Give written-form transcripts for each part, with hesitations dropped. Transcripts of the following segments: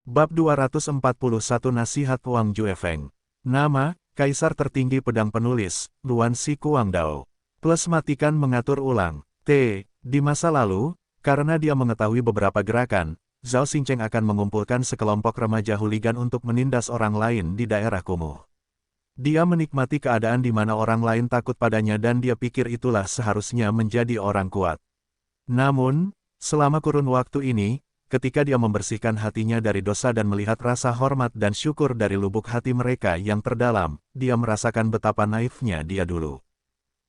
Bab 241 Nasihat Wang Juefeng. Nama, Kaisar Tertinggi Pedang Penulis, Luan Si Kuangdao. Plus matikan mengatur ulang. Di masa lalu, karena dia mengetahui beberapa gerakan, Zhao Xingcheng akan mengumpulkan sekelompok remaja huligan untuk menindas orang lain di daerah kumuh. Dia menikmati keadaan di mana orang lain takut padanya dan dia pikir itulah seharusnya menjadi orang kuat. Namun, selama kurun waktu ini, ketika dia membersihkan hatinya dari dosa dan melihat rasa hormat dan syukur dari lubuk hati mereka yang terdalam, dia merasakan betapa naifnya dia dulu.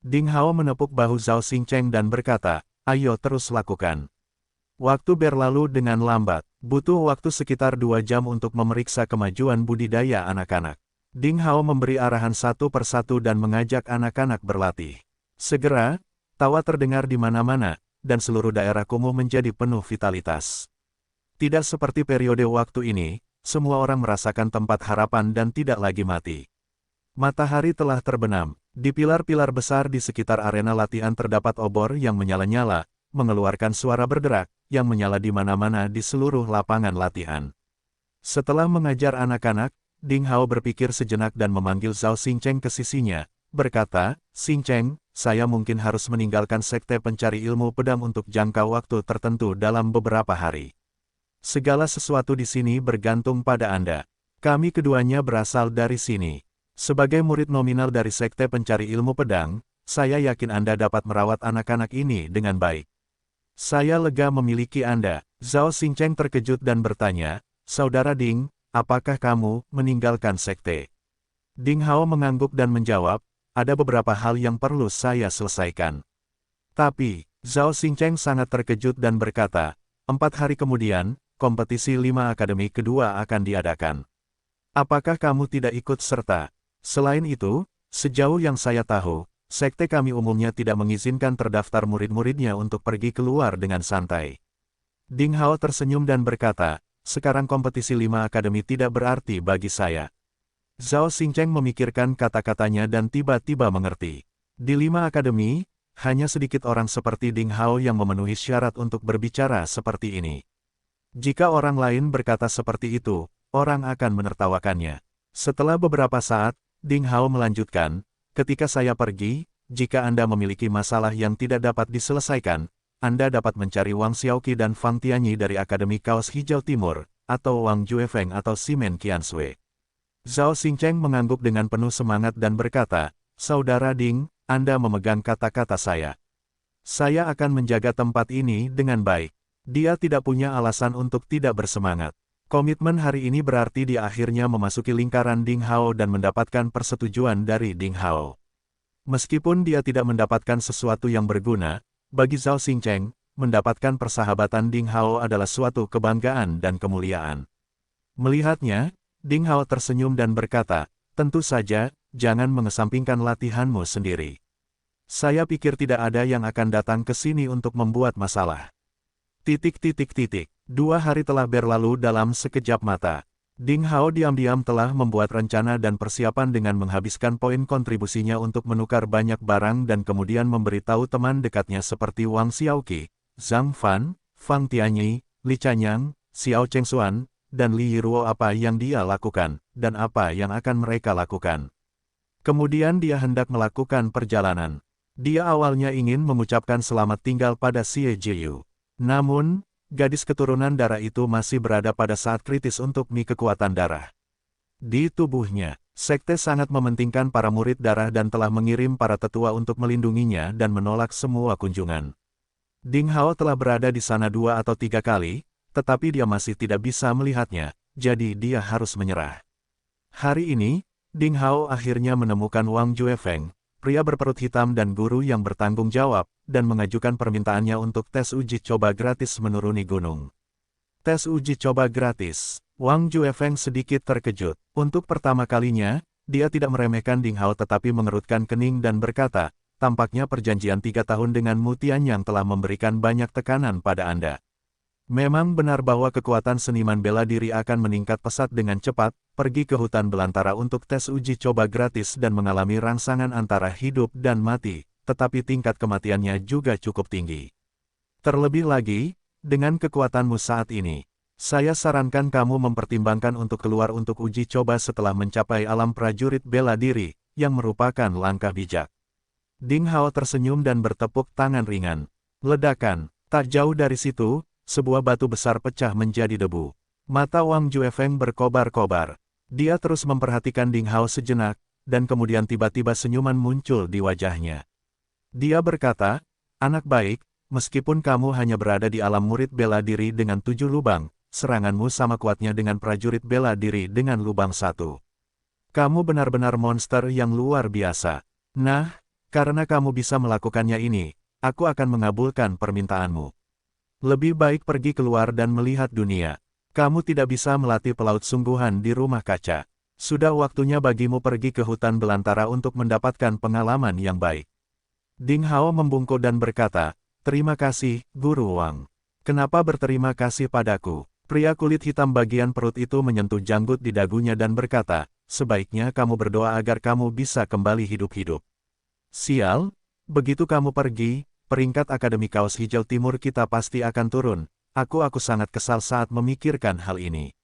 Ding Hao menepuk bahu Zhao Xingcheng dan berkata, "Ayo terus lakukan." Waktu berlalu dengan lambat, butuh waktu sekitar 2 jam untuk memeriksa kemajuan budidaya anak-anak. Ding Hao memberi arahan satu persatu dan mengajak anak-anak berlatih. Segera, tawa terdengar di mana-mana, dan seluruh daerah kumuh menjadi penuh vitalitas. Tidak seperti periode waktu ini, semua orang merasakan tempat harapan dan tidak lagi mati. Matahari telah terbenam, di pilar-pilar besar di sekitar arena latihan terdapat obor yang menyala-nyala, mengeluarkan suara berderak, yang menyala di mana-mana di seluruh lapangan latihan. Setelah mengajar anak-anak, Ding Hao berpikir sejenak dan memanggil Zhao Xingcheng ke sisinya, berkata, "Xingcheng, saya mungkin harus meninggalkan sekte pencari ilmu pedang untuk jangka waktu tertentu dalam beberapa hari. Segala sesuatu di sini bergantung pada Anda. Kami keduanya berasal dari sini. Sebagai murid nominal dari sekte pencari ilmu pedang, saya yakin Anda dapat merawat anak-anak ini dengan baik." "Saya lega memiliki Anda." Zhao Xingcheng terkejut dan bertanya, "Saudara Ding, apakah kamu meninggalkan sekte?" Ding Hao mengangguk dan menjawab, "Ada beberapa hal yang perlu saya selesaikan." Tapi, Zhao Xingcheng sangat terkejut dan berkata, 4 hari kemudian, kompetisi 5 akademi kedua akan diadakan. Apakah kamu tidak ikut serta? Selain itu, sejauh yang saya tahu, sekte kami umumnya tidak mengizinkan terdaftar murid-muridnya untuk pergi keluar dengan santai." Ding Hao tersenyum dan berkata, "Sekarang kompetisi 5 akademi tidak berarti bagi saya." Zhao Xingcheng memikirkan kata-katanya dan tiba-tiba mengerti. Di 5 akademi, hanya sedikit orang seperti Ding Hao yang memenuhi syarat untuk berbicara seperti ini. Jika orang lain berkata seperti itu, orang akan menertawakannya. Setelah beberapa saat, Ding Hao melanjutkan, "Ketika saya pergi, jika Anda memiliki masalah yang tidak dapat diselesaikan, Anda dapat mencari Wang Xiaoqi dan Fang Tianyi dari Akademi Kaos Hijau Timur, atau Wang Juefeng atau Simen Qiansui." Zhao Xingcheng mengangguk dengan penuh semangat dan berkata, "Saudara Ding, Anda memegang kata-kata saya. Saya akan menjaga tempat ini dengan baik." Dia tidak punya alasan untuk tidak bersemangat. Komitmen hari ini berarti dia akhirnya memasuki lingkaran Ding Hao dan mendapatkan persetujuan dari Ding Hao. Meskipun dia tidak mendapatkan sesuatu yang berguna, bagi Zhao Xingcheng, mendapatkan persahabatan Ding Hao adalah suatu kebanggaan dan kemuliaan. Melihatnya, Ding Hao tersenyum dan berkata, "Tentu saja, jangan mengesampingkan latihanmu sendiri. Saya pikir tidak ada yang akan datang ke sini untuk membuat masalah." 2 hari telah berlalu dalam sekejap mata. Ding Hao diam-diam telah membuat rencana dan persiapan dengan menghabiskan poin kontribusinya untuk menukar banyak barang dan kemudian memberitahu teman dekatnya seperti Wang Xiaoqi, Zhang Fan, Fang Tianyi, Li Chanyang, Xiao Chengxuan, dan Li Yiruo apa yang dia lakukan, dan apa yang akan mereka lakukan. Kemudian dia hendak melakukan perjalanan. Dia awalnya ingin mengucapkan selamat tinggal pada Xie Jiyu. Namun, gadis keturunan darah itu masih berada pada saat kritis untuk kekuatan darah. Di tubuhnya, sekte sangat mementingkan para murid darah dan telah mengirim para tetua untuk melindunginya dan menolak semua kunjungan. Ding Hao telah berada di sana 2 atau 3 kali, tetapi dia masih tidak bisa melihatnya, jadi dia harus menyerah. Hari ini, Ding Hao akhirnya menemukan Wang Juefeng, pria berperut hitam dan guru yang bertanggung jawab, dan mengajukan permintaannya untuk tes uji coba gratis menuruni gunung. Tes uji coba gratis. Wang Juefeng sedikit terkejut. Untuk pertama kalinya, dia tidak meremehkan Ding Hao tetapi mengerutkan kening dan berkata, "Tampaknya perjanjian 3 tahun dengan Mu Tianyang telah memberikan banyak tekanan pada Anda. Memang benar bahwa kekuatan seniman bela diri akan meningkat pesat dengan cepat, pergi ke hutan belantara untuk tes uji coba gratis dan mengalami rangsangan antara hidup dan mati, tetapi tingkat kematiannya juga cukup tinggi. Terlebih lagi, dengan kekuatanmu saat ini, Saya sarankan kamu mempertimbangkan untuk keluar untuk uji coba setelah mencapai alam prajurit bela diri, yang merupakan langkah bijak. Ding Hao tersenyum dan bertepuk tangan ringan. Ledakan, tak jauh dari situ, sebuah batu besar pecah menjadi debu. Mata Wang Juefeng berkobar-kobar. Dia terus memperhatikan Ding Hao sejenak, dan kemudian tiba-tiba senyuman muncul di wajahnya. Dia berkata, "Anak baik, meskipun kamu hanya berada di alam murid bela diri dengan 7 lubang, seranganmu sama kuatnya dengan prajurit bela diri dengan lubang 1. Kamu benar-benar monster yang luar biasa. Nah, karena kamu bisa melakukannya ini, aku akan mengabulkan permintaanmu. Lebih baik pergi keluar dan melihat dunia. Kamu tidak bisa melatih pelaut sungguhan di rumah kaca. Sudah waktunya bagimu pergi ke hutan belantara untuk mendapatkan pengalaman yang baik." Ding Hao membungkuk dan berkata, "Terima kasih, Guru Wang. Kenapa berterima kasih padaku?" Pria kulit hitam bagian perut itu menyentuh janggut di dagunya dan berkata, "Sebaiknya kamu berdoa agar kamu bisa kembali hidup-hidup." "Sial, begitu kamu pergi, peringkat Akademi Kaos Hijau Timur kita pasti akan turun. Aku sangat kesal saat memikirkan hal ini."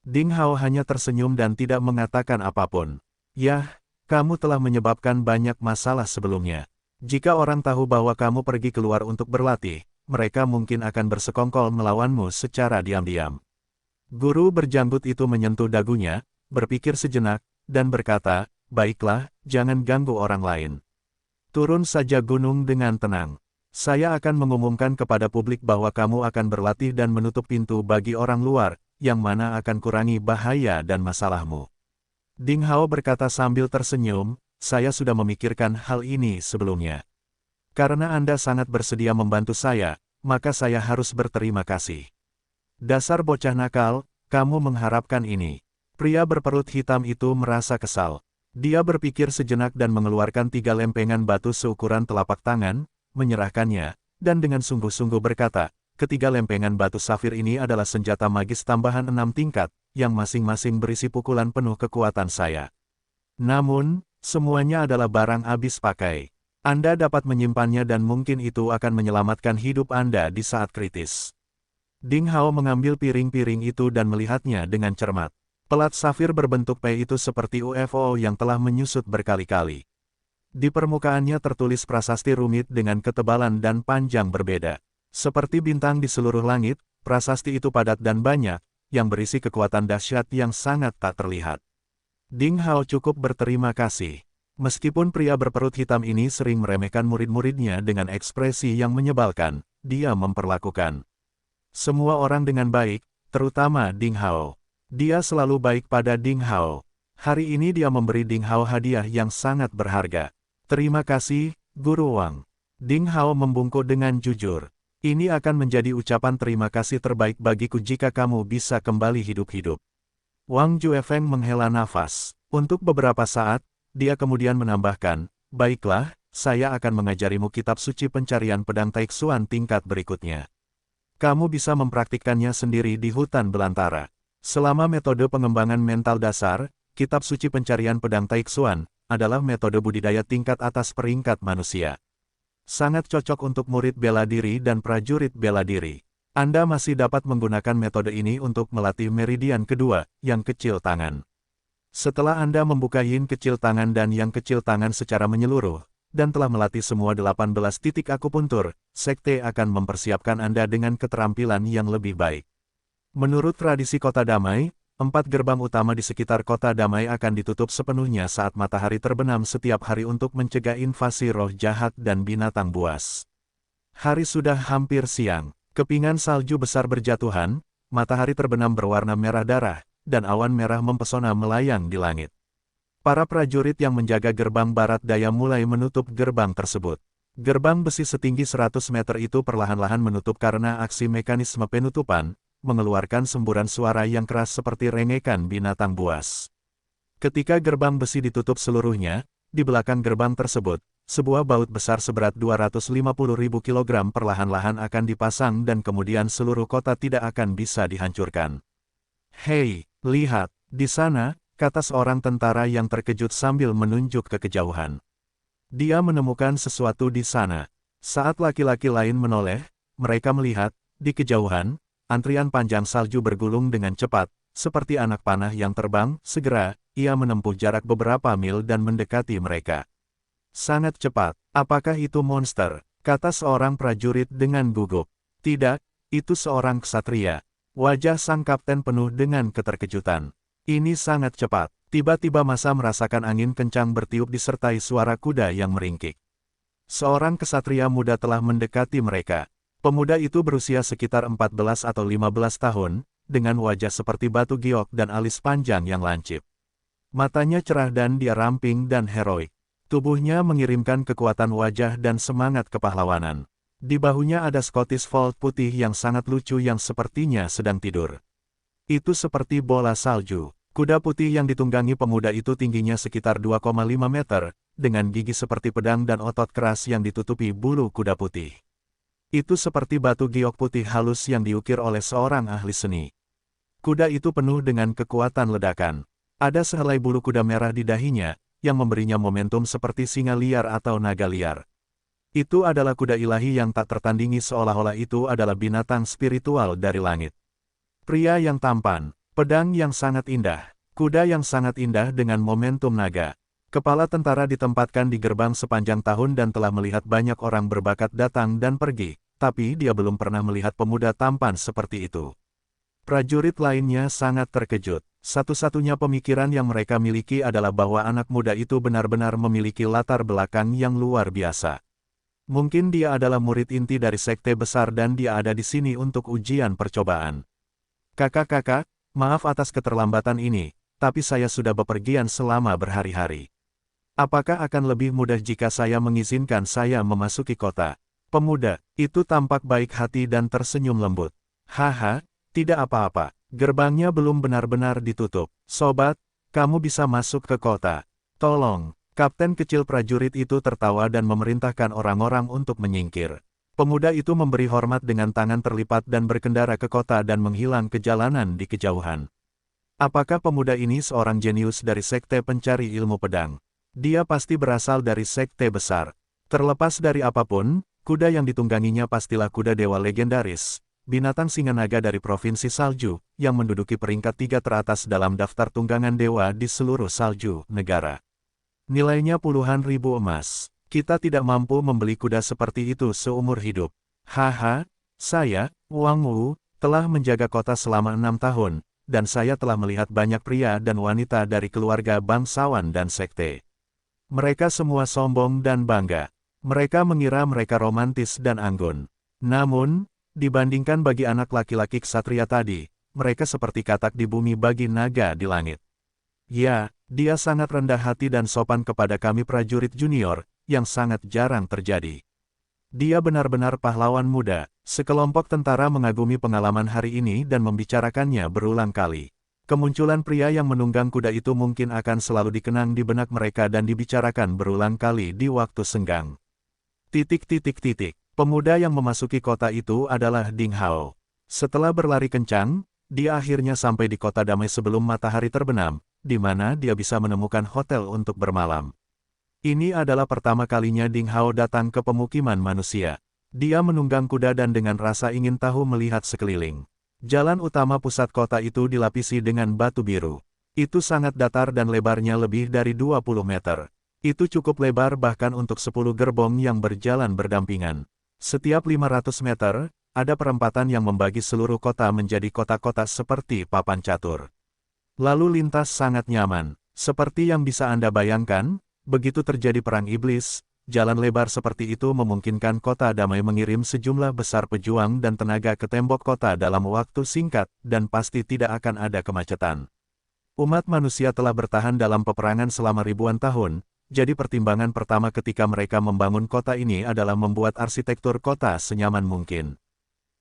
Ding Hao hanya tersenyum dan tidak mengatakan apapun. "Yah, kamu telah menyebabkan banyak masalah sebelumnya. Jika orang tahu bahwa kamu pergi keluar untuk berlatih, mereka mungkin akan bersekongkol melawanmu secara diam-diam." Guru berjanggut itu menyentuh dagunya, berpikir sejenak, dan berkata, "Baiklah, jangan ganggu orang lain. Turun saja gunung dengan tenang. Saya akan mengumumkan kepada publik bahwa kamu akan berlatih dan menutup pintu bagi orang luar, yang mana akan kurangi bahaya dan masalahmu." Ding Hao berkata sambil tersenyum, "Saya sudah memikirkan hal ini sebelumnya. Karena Anda sangat bersedia membantu saya, maka saya harus berterima kasih." "Dasar bocah nakal, kamu mengharapkan ini." Pria berperut hitam itu merasa kesal. Dia berpikir sejenak dan mengeluarkan 3 lempengan batu seukuran telapak tangan, menyerahkannya, dan dengan sungguh-sungguh berkata, "Ketiga lempengan batu safir ini adalah senjata magis tambahan 6 tingkat, yang masing-masing berisi pukulan penuh kekuatan saya. Namun, semuanya adalah barang habis pakai. Anda dapat menyimpannya dan mungkin itu akan menyelamatkan hidup Anda di saat kritis." Ding Hao mengambil piring-piring itu dan melihatnya dengan cermat. Pelat safir berbentuk P itu seperti UFO yang telah menyusut berkali-kali. Di permukaannya tertulis prasasti rumit dengan ketebalan dan panjang berbeda. Seperti bintang di seluruh langit, prasasti itu padat dan banyak, yang berisi kekuatan dahsyat yang sangat tak terlihat. Ding Hao cukup berterima kasih. Meskipun pria berperut hitam ini sering meremehkan murid-muridnya dengan ekspresi yang menyebalkan, dia memperlakukan semua orang dengan baik, terutama Ding Hao. Dia selalu baik pada Ding Hao. Hari ini dia memberi Ding Hao hadiah yang sangat berharga. "Terima kasih, Guru Wang." Ding Hao membungkuk dengan jujur. "Ini akan menjadi ucapan terima kasih terbaik bagiku jika kamu bisa kembali hidup-hidup." Wang Juefeng menghela nafas. Untuk beberapa saat, dia kemudian menambahkan, "Baiklah, saya akan mengajarimu kitab suci pencarian pedang Taixuan tingkat berikutnya. Kamu bisa mempraktikkannya sendiri di hutan belantara. Selama metode pengembangan mental dasar, kitab suci pencarian pedang Taixuan adalah metode budidaya tingkat atas peringkat manusia. Sangat cocok untuk murid bela diri dan prajurit bela diri. Anda masih dapat menggunakan metode ini untuk melatih meridian kedua, yang kecil tangan. Setelah Anda membuka yin kecil tangan dan yang kecil tangan secara menyeluruh, dan telah melatih semua 18 titik akupuntur, sekte akan mempersiapkan Anda dengan keterampilan yang lebih baik." Menurut tradisi Kota Damai, 4 gerbang utama di sekitar Kota Damai akan ditutup sepenuhnya saat matahari terbenam setiap hari untuk mencegah invasi roh jahat dan binatang buas. Hari sudah hampir siang. Kepingan salju besar berjatuhan, matahari terbenam berwarna merah darah, dan awan merah mempesona melayang di langit. Para prajurit yang menjaga gerbang barat daya mulai menutup gerbang tersebut. Gerbang besi setinggi 100 meter itu perlahan-lahan menutup karena aksi mekanisme penutupan, mengeluarkan semburan suara yang keras seperti rengekan binatang buas. Ketika gerbang besi ditutup seluruhnya, di belakang gerbang tersebut, sebuah baut besar seberat 250.000 kg perlahan-lahan akan dipasang dan kemudian seluruh kota tidak akan bisa dihancurkan. "Hei, lihat, di sana," kata seorang tentara yang terkejut sambil menunjuk ke kejauhan. Dia menemukan sesuatu di sana. Saat laki-laki lain menoleh, mereka melihat, di kejauhan, antrian panjang salju bergulung dengan cepat, seperti anak panah yang terbang. Segera, ia menempuh jarak beberapa mil dan mendekati mereka. Sangat cepat. Apakah itu monster? Kata seorang prajurit dengan gugup. Tidak, itu seorang ksatria. Wajah sang kapten penuh dengan keterkejutan. Ini sangat cepat. Tiba-tiba masa merasakan angin kencang bertiup disertai suara kuda yang meringkik. Seorang ksatria muda telah mendekati mereka. Pemuda itu berusia sekitar 14 atau 15 tahun, dengan wajah seperti batu giok dan alis panjang yang lancip. Matanya cerah dan dia ramping dan heroik. Tubuhnya mengirimkan kekuatan wajah dan semangat kepahlawanan. Di bahunya ada Scottish Fold putih yang sangat lucu yang sepertinya sedang tidur. Itu seperti bola salju. Kuda putih yang ditunggangi pemuda itu tingginya sekitar 2,5 meter, dengan gigi seperti pedang dan otot keras yang ditutupi bulu kuda putih. Itu seperti batu giok putih halus yang diukir oleh seorang ahli seni. Kuda itu penuh dengan kekuatan ledakan. Ada sehelai bulu kuda merah di dahinya, yang memberinya momentum seperti singa liar atau naga liar. Itu adalah kuda ilahi yang tak tertandingi seolah-olah itu adalah binatang spiritual dari langit. Pria yang tampan, pedang yang sangat indah, kuda yang sangat indah dengan momentum naga. Kepala tentara ditempatkan di gerbang sepanjang tahun dan telah melihat banyak orang berbakat datang dan pergi, tapi dia belum pernah melihat pemuda tampan seperti itu. Prajurit lainnya sangat terkejut. Satu-satunya pemikiran yang mereka miliki adalah bahwa anak muda itu benar-benar memiliki latar belakang yang luar biasa. Mungkin dia adalah murid inti dari sekte besar dan dia ada di sini untuk ujian percobaan. Kakak-kakak, maaf atas keterlambatan ini, tapi saya sudah bepergian selama berhari-hari. Apakah akan lebih mudah jika saya mengizinkan saya memasuki kota? Pemuda itu tampak baik hati dan tersenyum lembut. Haha. Tidak apa-apa, gerbangnya belum benar-benar ditutup. Sobat, kamu bisa masuk ke kota. Tolong, kapten kecil prajurit itu tertawa dan memerintahkan orang-orang untuk menyingkir. Pemuda itu memberi hormat dengan tangan terlipat dan berkendara ke kota dan menghilang ke jalanan di kejauhan. Apakah pemuda ini seorang jenius dari sekte pencari ilmu pedang? Dia pasti berasal dari sekte besar. Terlepas dari apapun, kuda yang ditungganginya pastilah kuda dewa legendaris. Binatang singa naga dari Provinsi Salju, yang menduduki peringkat 3 teratas dalam daftar tunggangan dewa di seluruh salju negara. Nilainya puluhan ribu emas. Kita tidak mampu membeli kuda seperti itu seumur hidup. Haha, saya, Wang Wu, telah menjaga kota selama 6 tahun, dan saya telah melihat banyak pria dan wanita dari keluarga bangsawan dan sekte. Mereka semua sombong dan bangga. Mereka mengira mereka romantis dan anggun. Namun, dibandingkan bagi anak laki-laki ksatria tadi, mereka seperti katak di bumi bagi naga di langit. Ya, dia sangat rendah hati dan sopan kepada kami prajurit junior, yang sangat jarang terjadi. Dia benar-benar pahlawan muda. Sekelompok tentara mengagumi pengalaman hari ini dan membicarakannya berulang kali. Kemunculan pria yang menunggang kuda itu mungkin akan selalu dikenang di benak mereka dan dibicarakan berulang kali di waktu senggang. Pemuda yang memasuki kota itu adalah Ding Hao. Setelah berlari kencang, dia akhirnya sampai di kota damai sebelum matahari terbenam, di mana dia bisa menemukan hotel untuk bermalam. Ini adalah pertama kalinya Ding Hao datang ke pemukiman manusia. Dia menunggang kuda dan dengan rasa ingin tahu melihat sekeliling. Jalan utama pusat kota itu dilapisi dengan batu biru. Itu sangat datar dan lebarnya lebih dari 20 meter. Itu cukup lebar bahkan untuk 10 gerbong yang berjalan berdampingan. Setiap 500 meter, ada perempatan yang membagi seluruh kota menjadi kota-kota seperti papan catur. Lalu lintas sangat nyaman. Seperti yang bisa Anda bayangkan, begitu terjadi perang iblis, jalan lebar seperti itu memungkinkan kota damai mengirim sejumlah besar pejuang dan tenaga ke tembok kota dalam waktu singkat, dan pasti tidak akan ada kemacetan. Umat manusia telah bertahan dalam peperangan selama ribuan tahun. Jadi pertimbangan pertama ketika mereka membangun kota ini adalah membuat arsitektur kota senyaman mungkin.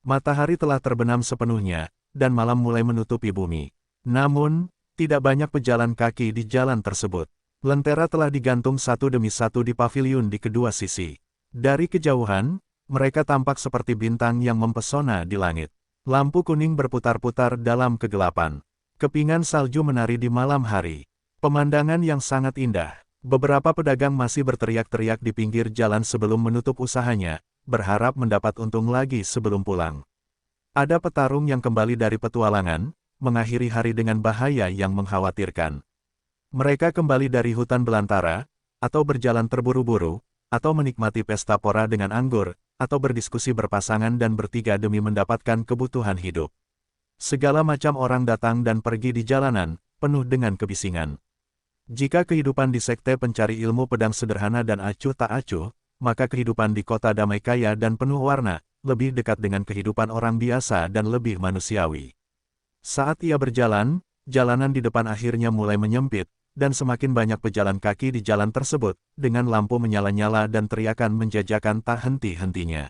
Matahari telah terbenam sepenuhnya, dan malam mulai menutupi bumi. Namun, tidak banyak pejalan kaki di jalan tersebut. Lentera telah digantung satu demi satu di paviliun di kedua sisi. Dari kejauhan, mereka tampak seperti bintang yang mempesona di langit. Lampu kuning berputar-putar dalam kegelapan. Kepingan salju menari di malam hari. Pemandangan yang sangat indah. Beberapa pedagang masih berteriak-teriak di pinggir jalan sebelum menutup usahanya, berharap mendapat untung lagi sebelum pulang. Ada petarung yang kembali dari petualangan, mengakhiri hari dengan bahaya yang mengkhawatirkan. Mereka kembali dari hutan belantara, atau berjalan terburu-buru, atau menikmati pesta pora dengan anggur, atau berdiskusi berpasangan dan bertiga demi mendapatkan kebutuhan hidup. Segala macam orang datang dan pergi di jalanan, penuh dengan kebisingan. Jika kehidupan di sekte pencari ilmu pedang sederhana dan acuh tak acuh, maka kehidupan di kota damai kaya dan penuh warna, lebih dekat dengan kehidupan orang biasa dan lebih manusiawi. Saat ia berjalan, jalanan di depan akhirnya mulai menyempit, dan semakin banyak pejalan kaki di jalan tersebut, dengan lampu menyala-nyala dan teriakan menjajakan tak henti-hentinya.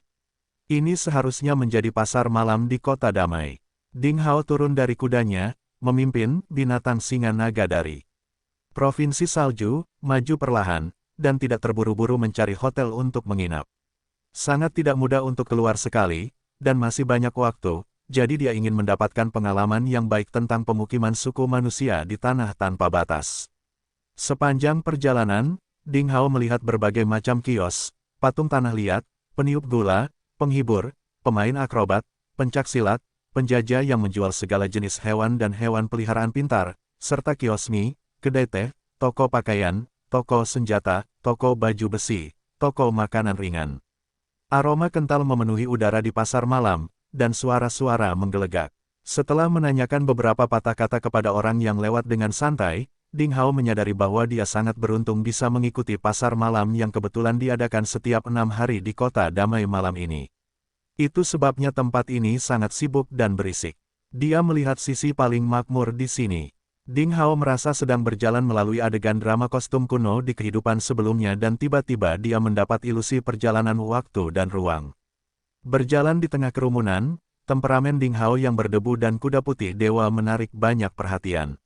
Ini seharusnya menjadi pasar malam di kota damai. Ding Hao turun dari kudanya, memimpin binatang singa naga dari Provinsi Salju, maju perlahan, dan tidak terburu-buru mencari hotel untuk menginap. Sangat tidak mudah untuk keluar sekali, dan masih banyak waktu, jadi dia ingin mendapatkan pengalaman yang baik tentang pemukiman suku manusia di tanah tanpa batas. Sepanjang perjalanan, Ding Hao melihat berbagai macam kios, patung tanah liat, peniup gula, penghibur, pemain akrobat, pencaksilat, penjajah yang menjual segala jenis hewan dan hewan peliharaan pintar, serta kios mie, kedai teh, toko pakaian, toko senjata, toko baju besi, toko makanan ringan. Aroma kental memenuhi udara di pasar malam, dan suara-suara menggelegak. Setelah menanyakan beberapa patah kata kepada orang yang lewat dengan santai, Ding Hao menyadari bahwa dia sangat beruntung bisa mengikuti pasar malam yang kebetulan diadakan setiap 6 hari di kota damai malam ini. Itu sebabnya tempat ini sangat sibuk dan berisik. Dia melihat sisi paling makmur di sini. Ding Hao merasa sedang berjalan melalui adegan drama kostum kuno di kehidupan sebelumnya dan tiba-tiba dia mendapat ilusi perjalanan waktu dan ruang. Berjalan di tengah kerumunan, temperamen Ding Hao yang berdebu dan kuda putih dewa menarik banyak perhatian.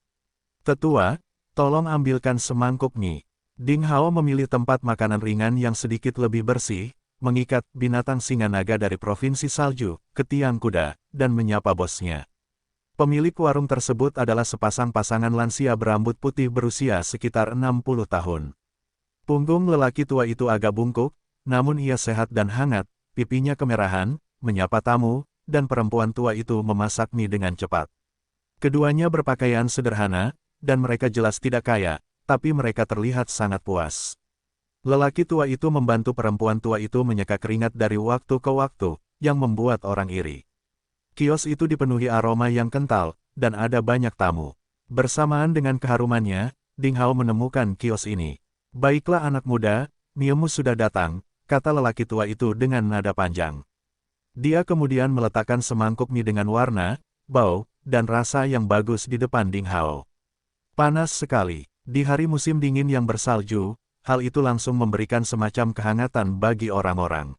Tetua, tolong ambilkan semangkuk mie. Ding Hao memilih tempat makanan ringan yang sedikit lebih bersih, mengikat binatang singa naga dari Provinsi Salju ke tiang kuda, dan menyapa bosnya. Pemilik warung tersebut adalah sepasang pasangan lansia berambut putih berusia sekitar 60 tahun. Punggung lelaki tua itu agak bungkuk, namun ia sehat dan hangat, pipinya kemerahan, menyapa tamu, dan perempuan tua itu memasak mie dengan cepat. Keduanya berpakaian sederhana, dan mereka jelas tidak kaya, tapi mereka terlihat sangat puas. Lelaki tua itu membantu perempuan tua itu menyeka keringat dari waktu ke waktu, yang membuat orang iri. Kios itu dipenuhi aroma yang kental, dan ada banyak tamu. Bersamaan dengan keharumannya, Ding Hao menemukan kios ini. Baiklah anak muda, miemu sudah datang, kata lelaki tua itu dengan nada panjang. Dia kemudian meletakkan semangkuk mie dengan warna, bau, dan rasa yang bagus di depan Ding Hao. Panas sekali. Di hari musim dingin yang bersalju, hal itu langsung memberikan semacam kehangatan bagi orang-orang.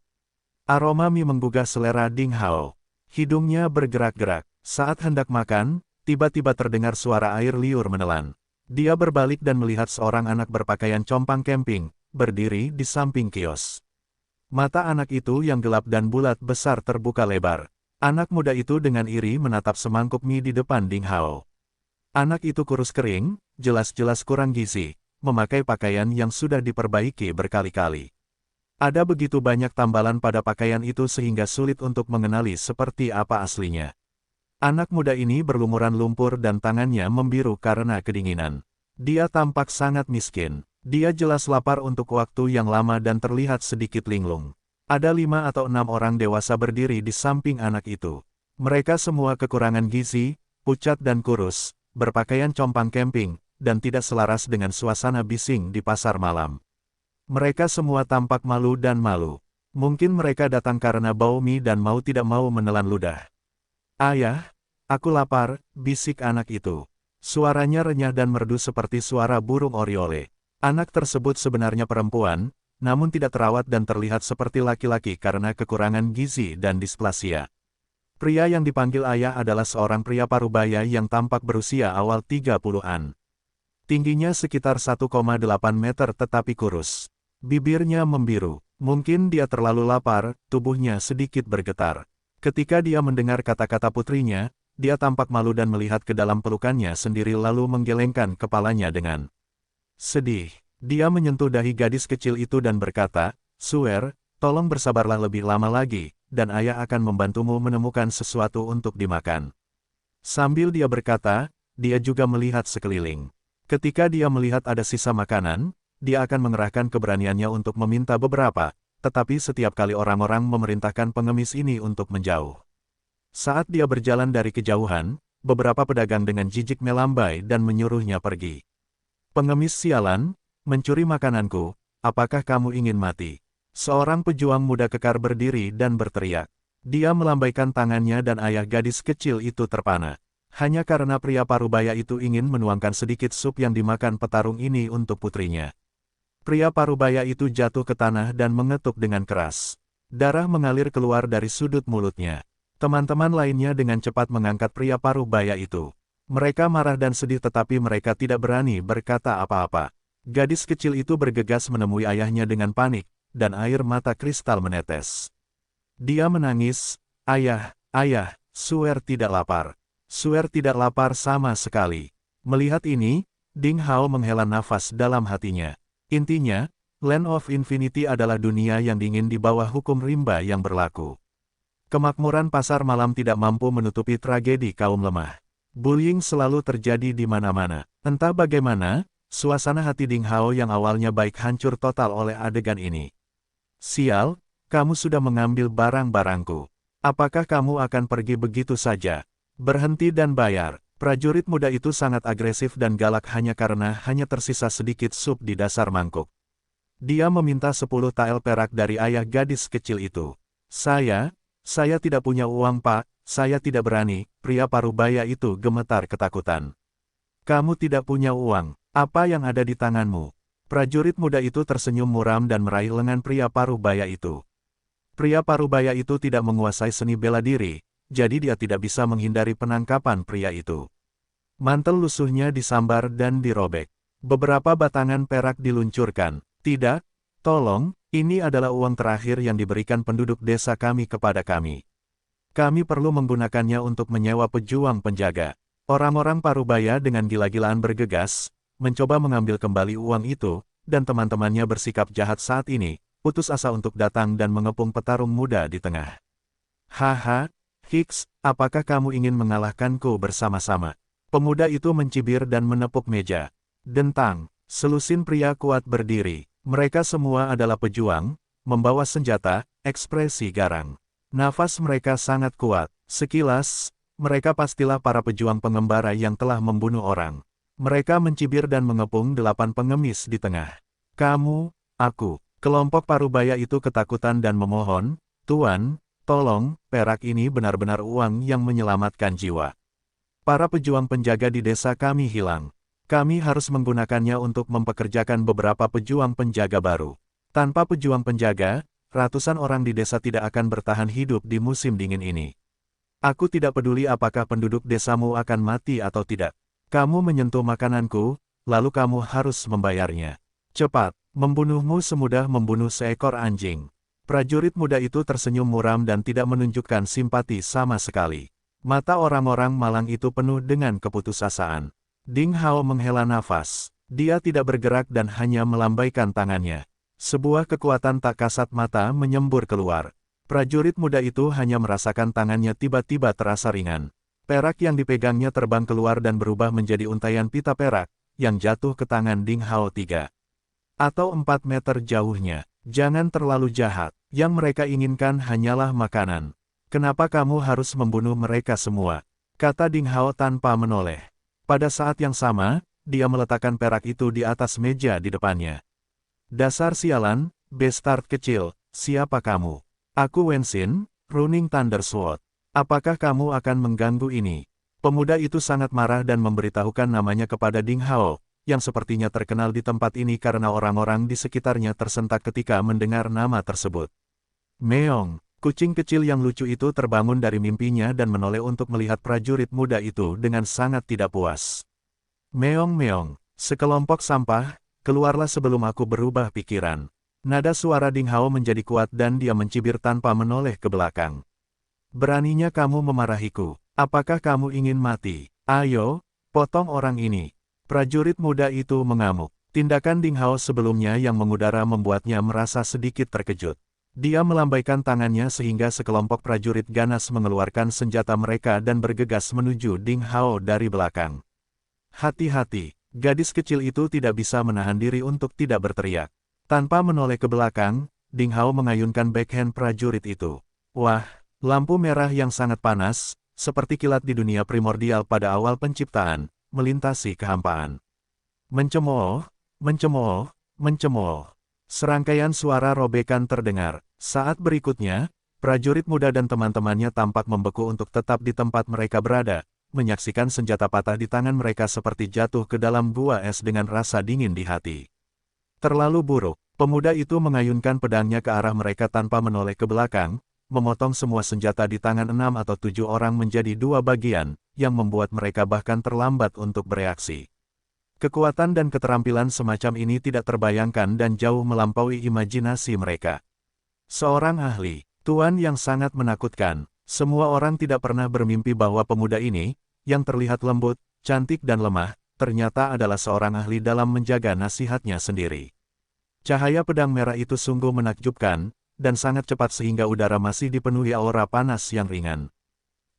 Aroma mie menggugah selera Ding Hao. Hidungnya bergerak-gerak. Saat hendak makan, tiba-tiba terdengar suara air liur menelan. Dia berbalik dan melihat seorang anak berpakaian compang camping, berdiri di samping kios. Mata anak itu yang gelap dan bulat besar terbuka lebar. Anak muda itu dengan iri menatap semangkuk mie di depan Ding Hao. Anak itu kurus kering, jelas-jelas kurang gizi, memakai pakaian yang sudah diperbaiki berkali-kali. Ada begitu banyak tambalan pada pakaian itu sehingga sulit untuk mengenali seperti apa aslinya. Anak muda ini berlumuran lumpur dan tangannya membiru karena kedinginan. Dia tampak sangat miskin. Dia jelas lapar untuk waktu yang lama dan terlihat sedikit linglung. Ada 5 atau 6 orang dewasa berdiri di samping anak itu. Mereka semua kekurangan gizi, pucat dan kurus, berpakaian compang camping, dan tidak selaras dengan suasana bising di pasar malam. Mereka semua tampak malu dan malu. Mungkin mereka datang karena bau mie dan mau tidak mau menelan ludah. Ayah, aku lapar, bisik anak itu. Suaranya renyah dan merdu seperti suara burung oriole. Anak tersebut sebenarnya perempuan, namun tidak terawat dan terlihat seperti laki-laki karena kekurangan gizi dan displasia. Pria yang dipanggil ayah adalah seorang pria parubaya yang tampak berusia awal 30-an. Tingginya sekitar 1,8 meter tetapi kurus. Bibirnya membiru. Mungkin dia terlalu lapar, tubuhnya sedikit bergetar. Ketika dia mendengar kata-kata putrinya, dia tampak malu dan melihat ke dalam pelukannya sendiri lalu menggelengkan kepalanya dengan sedih. Dia menyentuh dahi gadis kecil itu dan berkata, "Suer, tolong bersabarlah lebih lama lagi, dan ayah akan membantumu menemukan sesuatu untuk dimakan. Sambil dia berkata, dia juga melihat sekeliling. Ketika dia melihat ada sisa makanan, dia akan mengerahkan keberaniannya untuk meminta beberapa, tetapi setiap kali orang-orang memerintahkan pengemis ini untuk menjauh. Saat dia berjalan dari kejauhan, beberapa pedagang dengan jijik melambai dan menyuruhnya pergi. Pengemis sialan, mencuri makananku, apakah kamu ingin mati? Seorang pejuang muda kekar berdiri dan berteriak. Dia melambaikan tangannya dan ayah gadis kecil itu terpana. Hanya karena pria parubaya itu ingin menuangkan sedikit sup yang dimakan petarung ini untuk putrinya. Pria parubaya itu jatuh ke tanah dan mengetuk dengan keras. Darah mengalir keluar dari sudut mulutnya. Teman-teman lainnya dengan cepat mengangkat pria parubaya itu. Mereka marah dan sedih tetapi mereka tidak berani berkata apa-apa. Gadis kecil itu bergegas menemui ayahnya dengan panik, dan air mata kristal menetes. Dia menangis, "Ayah, ayah, Suer tidak lapar. Suer tidak lapar sama sekali." Melihat ini, Ding Hao menghela nafas dalam hatinya. Intinya, Land of Infinity adalah dunia yang dingin di bawah hukum rimba yang berlaku. Kemakmuran pasar malam tidak mampu menutupi tragedi kaum lemah. Bullying selalu terjadi di mana-mana. Entah bagaimana, suasana hati Ding Hao yang awalnya baik hancur total oleh adegan ini. "Sial, kamu sudah mengambil barang-barangku. Apakah kamu akan pergi begitu saja? Berhenti dan bayar." Prajurit muda itu sangat agresif dan galak hanya karena hanya tersisa sedikit sup di dasar mangkuk. Dia meminta 10 tael perak dari ayah gadis kecil itu. Saya tidak punya uang Pak, saya tidak berani." Pria parubaya itu gemetar ketakutan. "Kamu tidak punya uang, apa yang ada di tanganmu?" Prajurit muda itu tersenyum muram dan meraih lengan pria parubaya itu. Pria parubaya itu tidak menguasai seni bela diri, jadi dia tidak bisa menghindari penangkapan pria itu. Mantel lusuhnya disambar dan dirobek. Beberapa batangan perak diluncurkan. "Tidak, tolong, ini adalah uang terakhir yang diberikan penduduk desa kami kepada kami. Kami perlu menggunakannya untuk menyewa pejuang penjaga." Orang-orang parubaya dengan gila-gilaan bergegas, mencoba mengambil kembali uang itu, dan teman-temannya bersikap jahat saat ini, putus asa untuk datang dan mengepung petarung muda di tengah. "Haha, Hicks, apakah kamu ingin mengalahkanku bersama-sama?" Pemuda itu mencibir dan menepuk meja. Dentang, selusin pria kuat berdiri. Mereka semua adalah pejuang, membawa senjata, ekspresi garang. Nafas mereka sangat kuat. Sekilas, mereka pastilah para pejuang pengembara yang telah membunuh orang. Mereka mencibir dan mengepung 8 pengemis di tengah. "Kamu, aku." Kelompok parubaya itu ketakutan dan memohon, "Tuan, tolong, perak ini benar-benar uang yang menyelamatkan jiwa. Para pejuang penjaga di desa kami hilang. Kami harus menggunakannya untuk mempekerjakan beberapa pejuang penjaga baru. Tanpa pejuang penjaga, ratusan orang di desa tidak akan bertahan hidup di musim dingin ini. Aku tidak peduli apakah penduduk desamu akan mati atau tidak. Kamu menyentuh makananku, lalu kamu harus membayarnya. Cepat, membunuhmu semudah membunuh seekor anjing." Prajurit muda itu tersenyum muram dan tidak menunjukkan simpati sama sekali. Mata orang-orang malang itu penuh dengan keputusasaan. Ding Hao menghela nafas. Dia tidak bergerak dan hanya melambaikan tangannya. Sebuah kekuatan tak kasat mata menyembur keluar. Prajurit muda itu hanya merasakan tangannya tiba-tiba terasa ringan. Perak yang dipegangnya terbang keluar dan berubah menjadi untaian pita perak, yang jatuh ke tangan Ding Hao 3 atau 4 meter jauhnya. "Jangan terlalu jahat, yang mereka inginkan hanyalah makanan. Kenapa kamu harus membunuh mereka semua?" kata Ding Hao tanpa menoleh. Pada saat yang sama, dia meletakkan perak itu di atas meja di depannya. "Dasar sialan, bastard kecil, siapa kamu?" "Aku Wenxin, Running Thunder Sword. Apakah kamu akan mengganggu ini?" Pemuda itu sangat marah dan memberitahukan namanya kepada Ding Hao, yang sepertinya terkenal di tempat ini karena orang-orang di sekitarnya tersentak ketika mendengar nama tersebut. Meong, kucing kecil yang lucu itu terbangun dari mimpinya dan menoleh untuk melihat prajurit muda itu dengan sangat tidak puas. "Meong-meong, sekelompok sampah, keluarlah sebelum aku berubah pikiran." Nada suara Ding Hao menjadi kuat dan dia mencibir tanpa menoleh ke belakang. "Beraninya kamu memarahiku, apakah kamu ingin mati? Ayo, potong orang ini." Prajurit muda itu mengamuk. Tindakan Ding Hao sebelumnya yang mengudara membuatnya merasa sedikit terkejut. Dia melambaikan tangannya sehingga sekelompok prajurit ganas mengeluarkan senjata mereka dan bergegas menuju Ding Hao dari belakang. Hati-hati, gadis kecil itu tidak bisa menahan diri untuk tidak berteriak. Tanpa menoleh ke belakang, Ding Hao mengayunkan backhand prajurit itu. Wah, lampu merah yang sangat panas, seperti kilat di dunia primordial pada awal penciptaan, melintasi kehampaan. Mencemooh, mencemooh, mencemooh. Serangkaian suara robekan terdengar. Saat berikutnya, prajurit muda dan teman-temannya tampak membeku untuk tetap di tempat mereka berada, menyaksikan senjata patah di tangan mereka seperti jatuh ke dalam gua es dengan rasa dingin di hati. Terlalu buruk, pemuda itu mengayunkan pedangnya ke arah mereka tanpa menoleh ke belakang, memotong semua senjata di tangan 6 atau 7 orang menjadi 2 bagian, yang membuat mereka bahkan terlambat untuk bereaksi. Kekuatan dan keterampilan semacam ini tidak terbayangkan dan jauh melampaui imajinasi mereka. Seorang ahli, tuan yang sangat menakutkan. Semua orang tidak pernah bermimpi bahwa pemuda ini, yang terlihat lembut, cantik dan lemah, ternyata adalah seorang ahli dalam menjaga nasihatnya sendiri. Cahaya pedang merah itu sungguh menakjubkan, dan sangat cepat sehingga udara masih dipenuhi aura panas yang ringan.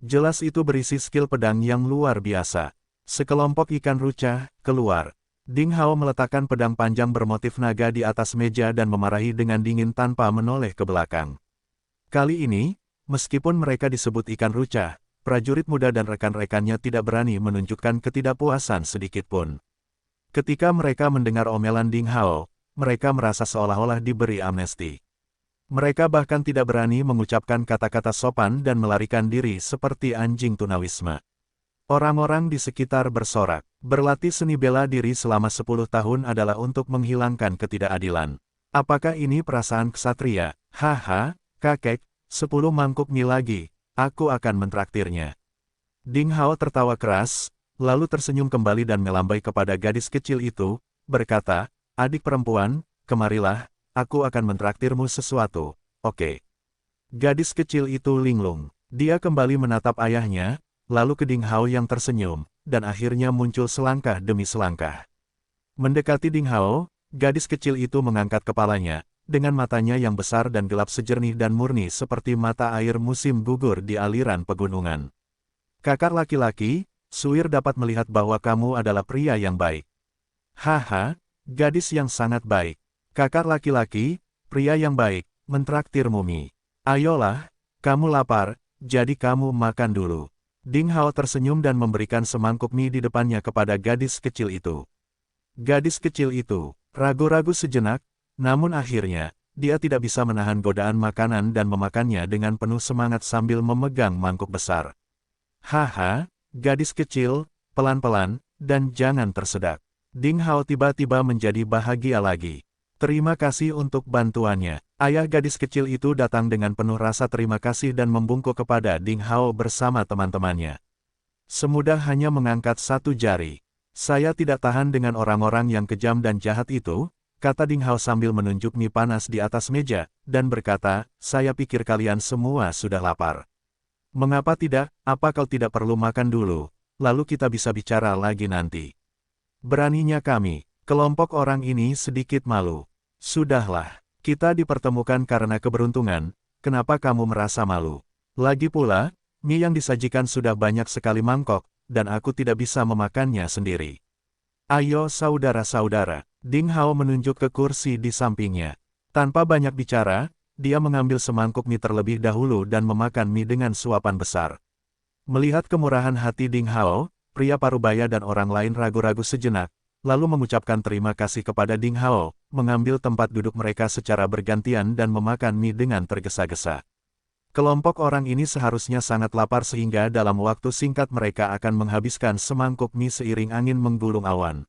Jelas itu berisi skill pedang yang luar biasa. Sekelompok ikan ruca keluar. Ding Hao meletakkan pedang panjang bermotif naga di atas meja dan memarahi dengan dingin tanpa menoleh ke belakang. Kali ini, meskipun mereka disebut ikan ruca, prajurit muda dan rekan-rekannya tidak berani menunjukkan ketidakpuasan sedikitpun. Ketika mereka mendengar omelan Ding Hao, mereka merasa seolah-olah diberi amnesti. Mereka bahkan tidak berani mengucapkan kata-kata sopan dan melarikan diri seperti anjing tunawisma. Orang-orang di sekitar bersorak, berlatih seni bela diri selama 10 tahun adalah untuk menghilangkan ketidakadilan. Apakah ini perasaan ksatria? Haha, kakek, 10 mangkuk mie lagi, aku akan mentraktirnya. Ding Hao tertawa keras, lalu tersenyum kembali dan melambai kepada gadis kecil itu, berkata, adik perempuan, kemarilah, aku akan mentraktirmu sesuatu, oke. Gadis kecil itu linglung, dia kembali menatap ayahnya, lalu ke Ding Hao yang tersenyum, dan akhirnya muncul selangkah demi selangkah. Mendekati Ding Hao, gadis kecil itu mengangkat kepalanya, dengan matanya yang besar dan gelap sejernih dan murni seperti mata air musim gugur di aliran pegunungan. Kakak laki-laki, Suir dapat melihat bahwa kamu adalah pria yang baik. Haha, gadis yang sangat baik. Kakak laki-laki, pria yang baik, mentraktir mumi. Ayolah, kamu lapar, jadi kamu makan dulu. Ding Hao tersenyum dan memberikan semangkuk mie di depannya kepada gadis kecil itu. Gadis kecil itu ragu-ragu sejenak, namun akhirnya, dia tidak bisa menahan godaan makanan dan memakannya dengan penuh semangat sambil memegang mangkuk besar. Haha, gadis kecil, pelan-pelan, dan jangan tersedak. Ding Hao tiba-tiba menjadi bahagia lagi. Terima kasih untuk bantuannya. Ayah gadis kecil itu datang dengan penuh rasa terima kasih dan membungkuk kepada Ding Hao bersama teman-temannya. Semudah hanya mengangkat satu jari. Saya tidak tahan dengan orang-orang yang kejam dan jahat itu, kata Ding Hao sambil menunjuk mie panas di atas meja, dan berkata, saya pikir kalian semua sudah lapar. Mengapa tidak, apa kau tidak perlu makan dulu, lalu kita bisa bicara lagi nanti. Beraninya kami. Kelompok orang ini sedikit malu. Sudahlah, kita dipertemukan karena keberuntungan, kenapa kamu merasa malu? Lagi pula, mie yang disajikan sudah banyak sekali mangkok, dan aku tidak bisa memakannya sendiri. Ayo saudara-saudara, Ding Hao menunjuk ke kursi di sampingnya. Tanpa banyak bicara, dia mengambil semangkuk mie terlebih dahulu dan memakan mie dengan suapan besar. Melihat kemurahan hati Ding Hao, pria parubaya dan orang lain ragu-ragu sejenak, lalu mengucapkan terima kasih kepada Ding Hao, mengambil tempat duduk mereka secara bergantian dan memakan mie dengan tergesa-gesa. Kelompok orang ini seharusnya sangat lapar sehingga dalam waktu singkat mereka akan menghabiskan semangkuk mie seiring angin menggulung awan.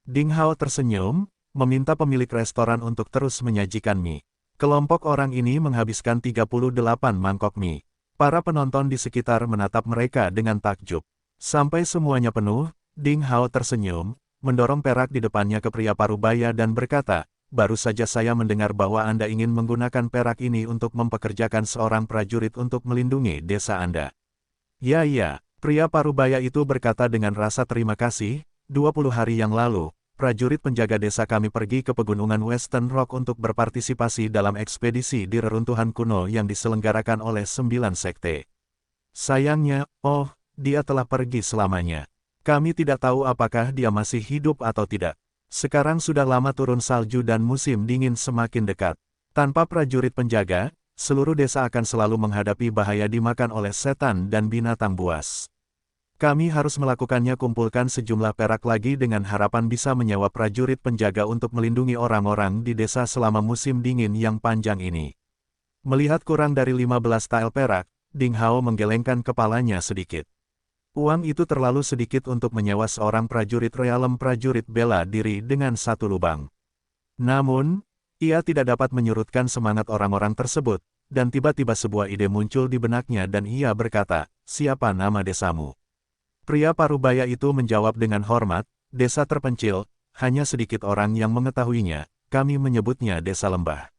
Ding Hao tersenyum, meminta pemilik restoran untuk terus menyajikan mie. Kelompok orang ini menghabiskan 38 mangkok mie. Para penonton di sekitar menatap mereka dengan takjub. Sampai semuanya penuh, Ding Hao tersenyum, mendorong perak di depannya ke pria parubaya dan berkata, baru saja saya mendengar bahwa Anda ingin menggunakan perak ini untuk mempekerjakan seorang prajurit untuk melindungi desa Anda. Ya, pria parubaya itu berkata dengan rasa terima kasih, 20 hari yang lalu, prajurit penjaga desa kami pergi ke pegunungan Western Rock untuk berpartisipasi dalam ekspedisi di reruntuhan kuno yang diselenggarakan oleh 9 sekte. Sayangnya, dia telah pergi selamanya. Kami tidak tahu apakah dia masih hidup atau tidak. Sekarang sudah lama turun salju dan musim dingin semakin dekat. Tanpa prajurit penjaga, seluruh desa akan selalu menghadapi bahaya dimakan oleh setan dan binatang buas. Kami harus melakukannya, kumpulkan sejumlah perak lagi dengan harapan bisa menyewa prajurit penjaga untuk melindungi orang-orang di desa selama musim dingin yang panjang ini. Melihat kurang dari 15 tael perak, Ding Hao menggelengkan kepalanya sedikit. Uang itu terlalu sedikit untuk menyewa seorang prajurit realem prajurit bela diri dengan satu lubang. Namun, ia tidak dapat menyurutkan semangat orang-orang tersebut, dan tiba-tiba sebuah ide muncul di benaknya dan ia berkata, "Siapa nama desamu?" Pria parubaya itu menjawab dengan hormat, "Desa terpencil, hanya sedikit orang yang mengetahuinya, kami menyebutnya Desa Lembah.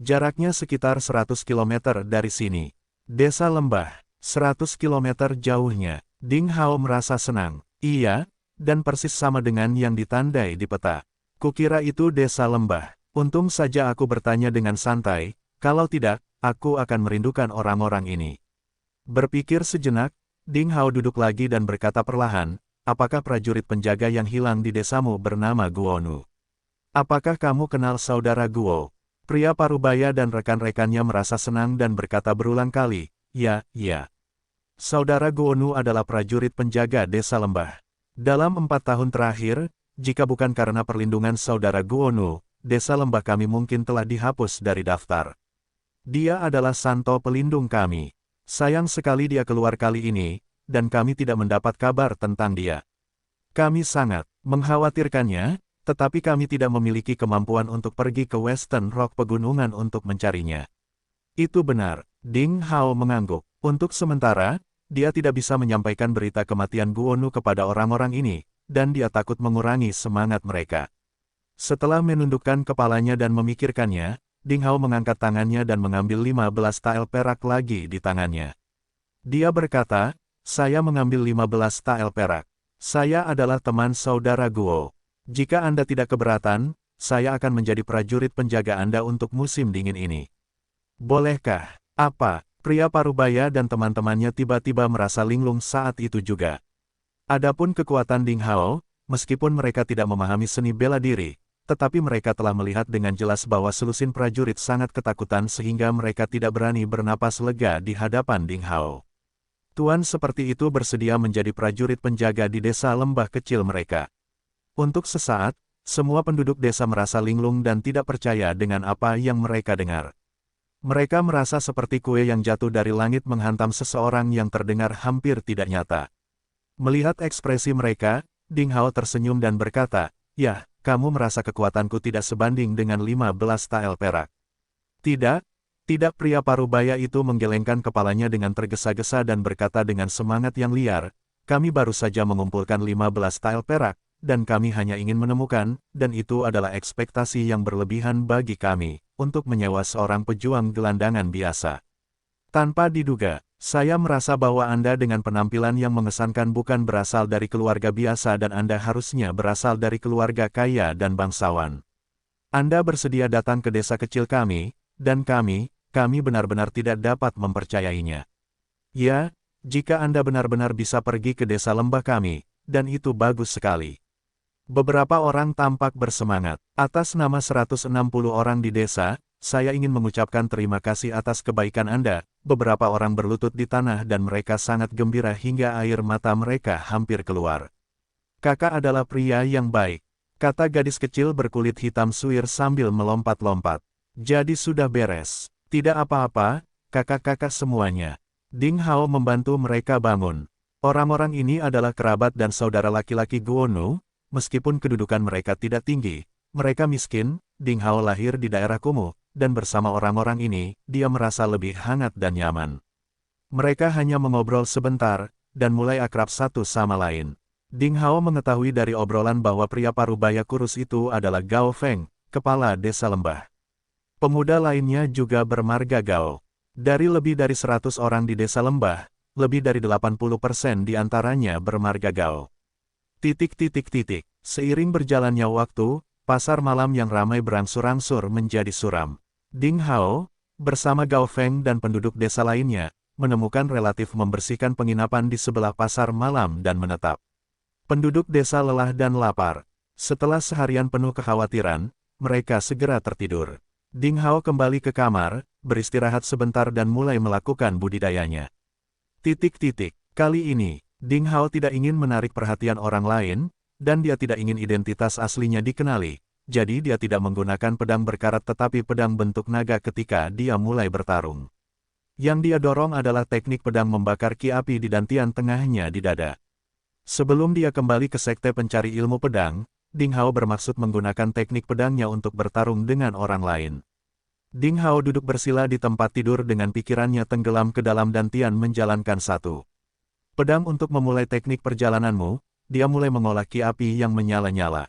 Jaraknya sekitar 100 km dari sini." Desa Lembah, 100 km jauhnya. Ding Hao merasa senang. Iya, dan persis sama dengan yang ditandai di peta. Kukira itu Desa Lembah. Untung saja aku bertanya dengan santai, kalau tidak, aku akan merindukan orang-orang ini. Berpikir sejenak, Ding Hao duduk lagi dan berkata perlahan, "Apakah prajurit penjaga yang hilang di desamu bernama Guonu? Apakah kamu kenal saudara Guo?" Pria parubaya dan rekan-rekannya merasa senang dan berkata berulang kali, "Ya, ya. Saudara Guonu adalah prajurit penjaga Desa Lembah. Dalam 4 tahun terakhir, jika bukan karena perlindungan saudara Guonu, Desa Lembah kami mungkin telah dihapus dari daftar. Dia adalah santo pelindung kami. Sayang sekali dia keluar kali ini, dan kami tidak mendapat kabar tentang dia. Kami sangat mengkhawatirkannya, tetapi kami tidak memiliki kemampuan untuk pergi ke Western Rock pegunungan untuk mencarinya." Itu benar, Ding Hao mengangguk. Untuk sementara, dia tidak bisa menyampaikan berita kematian Guonu kepada orang-orang ini, dan dia takut mengurangi semangat mereka. Setelah menundukkan kepalanya dan memikirkannya, Ding Hao mengangkat tangannya dan mengambil 15 tael perak lagi di tangannya. Dia berkata, "Saya mengambil 15 tael perak. Saya adalah teman saudara Guo. Jika Anda tidak keberatan, saya akan menjadi prajurit penjaga Anda untuk musim dingin ini. Bolehkah?" "Apa?" Pria parubaya dan teman-temannya tiba-tiba merasa linglung saat itu juga. Adapun kekuatan Ding Hao, meskipun mereka tidak memahami seni bela diri, tetapi mereka telah melihat dengan jelas bahwa selusin prajurit sangat ketakutan sehingga mereka tidak berani bernapas lega di hadapan Ding Hao. Tuan seperti itu bersedia menjadi prajurit penjaga di desa lembah kecil mereka. Untuk sesaat, semua penduduk desa merasa linglung dan tidak percaya dengan apa yang mereka dengar. Mereka merasa seperti kue yang jatuh dari langit menghantam seseorang yang terdengar hampir tidak nyata. Melihat ekspresi mereka, Ding Hao tersenyum dan berkata, "Ya, kamu merasa kekuatanku tidak sebanding dengan 15 tael perak." "Tidak, tidak." Pria parubaya itu menggelengkan kepalanya dengan tergesa-gesa dan berkata dengan semangat yang liar, "Kami baru saja mengumpulkan 15 tael perak, dan kami hanya ingin menemukan, dan itu adalah ekspektasi yang berlebihan bagi kami, untuk menyewa seorang pejuang gelandangan biasa. Tanpa diduga, saya merasa bahwa Anda dengan penampilan yang mengesankan bukan berasal dari keluarga biasa dan Anda harusnya berasal dari keluarga kaya dan bangsawan. Anda bersedia datang ke desa kecil kami, dan kami benar-benar tidak dapat mempercayainya. Ya, jika Anda benar-benar bisa pergi ke desa lembah kami, dan itu bagus sekali." Beberapa orang tampak bersemangat. "Atas nama 160 orang di desa, saya ingin mengucapkan terima kasih atas kebaikan Anda." Beberapa orang berlutut di tanah dan mereka sangat gembira hingga air mata mereka hampir keluar. "Kakak adalah pria yang baik," kata gadis kecil berkulit hitam suir sambil melompat-lompat. "Jadi sudah beres." "Tidak apa-apa, kakak-kakak semuanya." Ding Hao membantu mereka bangun. Orang-orang ini adalah kerabat dan saudara laki-laki Guonu. Meskipun kedudukan mereka tidak tinggi, mereka miskin. Ding Hao lahir di daerah kumuh, dan bersama orang-orang ini, dia merasa lebih hangat dan nyaman. Mereka hanya mengobrol sebentar, dan mulai akrab satu sama lain. Ding Hao mengetahui dari obrolan bahwa pria parubaya kurus itu adalah Gao Feng, kepala desa lembah. Pemuda lainnya juga bermarga Gao. Dari lebih dari 100 orang di desa lembah, lebih dari 80% di antaranya bermarga Gao. Seiring berjalannya waktu, pasar malam yang ramai berangsur-angsur menjadi suram. Ding Hao, bersama Gao Feng dan penduduk desa lainnya, menemukan relatif membersihkan penginapan di sebelah pasar malam dan menetap. Penduduk desa lelah dan lapar. Setelah seharian penuh kekhawatiran, mereka segera tertidur. Ding Hao kembali ke kamar, beristirahat sebentar dan mulai melakukan budidayanya. Kali ini, Ding Hao tidak ingin menarik perhatian orang lain, dan dia tidak ingin identitas aslinya dikenali, jadi dia tidak menggunakan pedang berkarat tetapi pedang bentuk naga ketika dia mulai bertarung. Yang dia dorong adalah teknik pedang membakar ki api di dantian tengahnya di dada. Sebelum dia kembali ke sekte pencari ilmu pedang, Ding Hao bermaksud menggunakan teknik pedangnya untuk bertarung dengan orang lain. Ding Hao duduk bersila di tempat tidur dengan pikirannya tenggelam ke dalam dantian menjalankan satu pedang untuk memulai teknik perjalananmu. Dia mulai mengolah ki api yang menyala-nyala.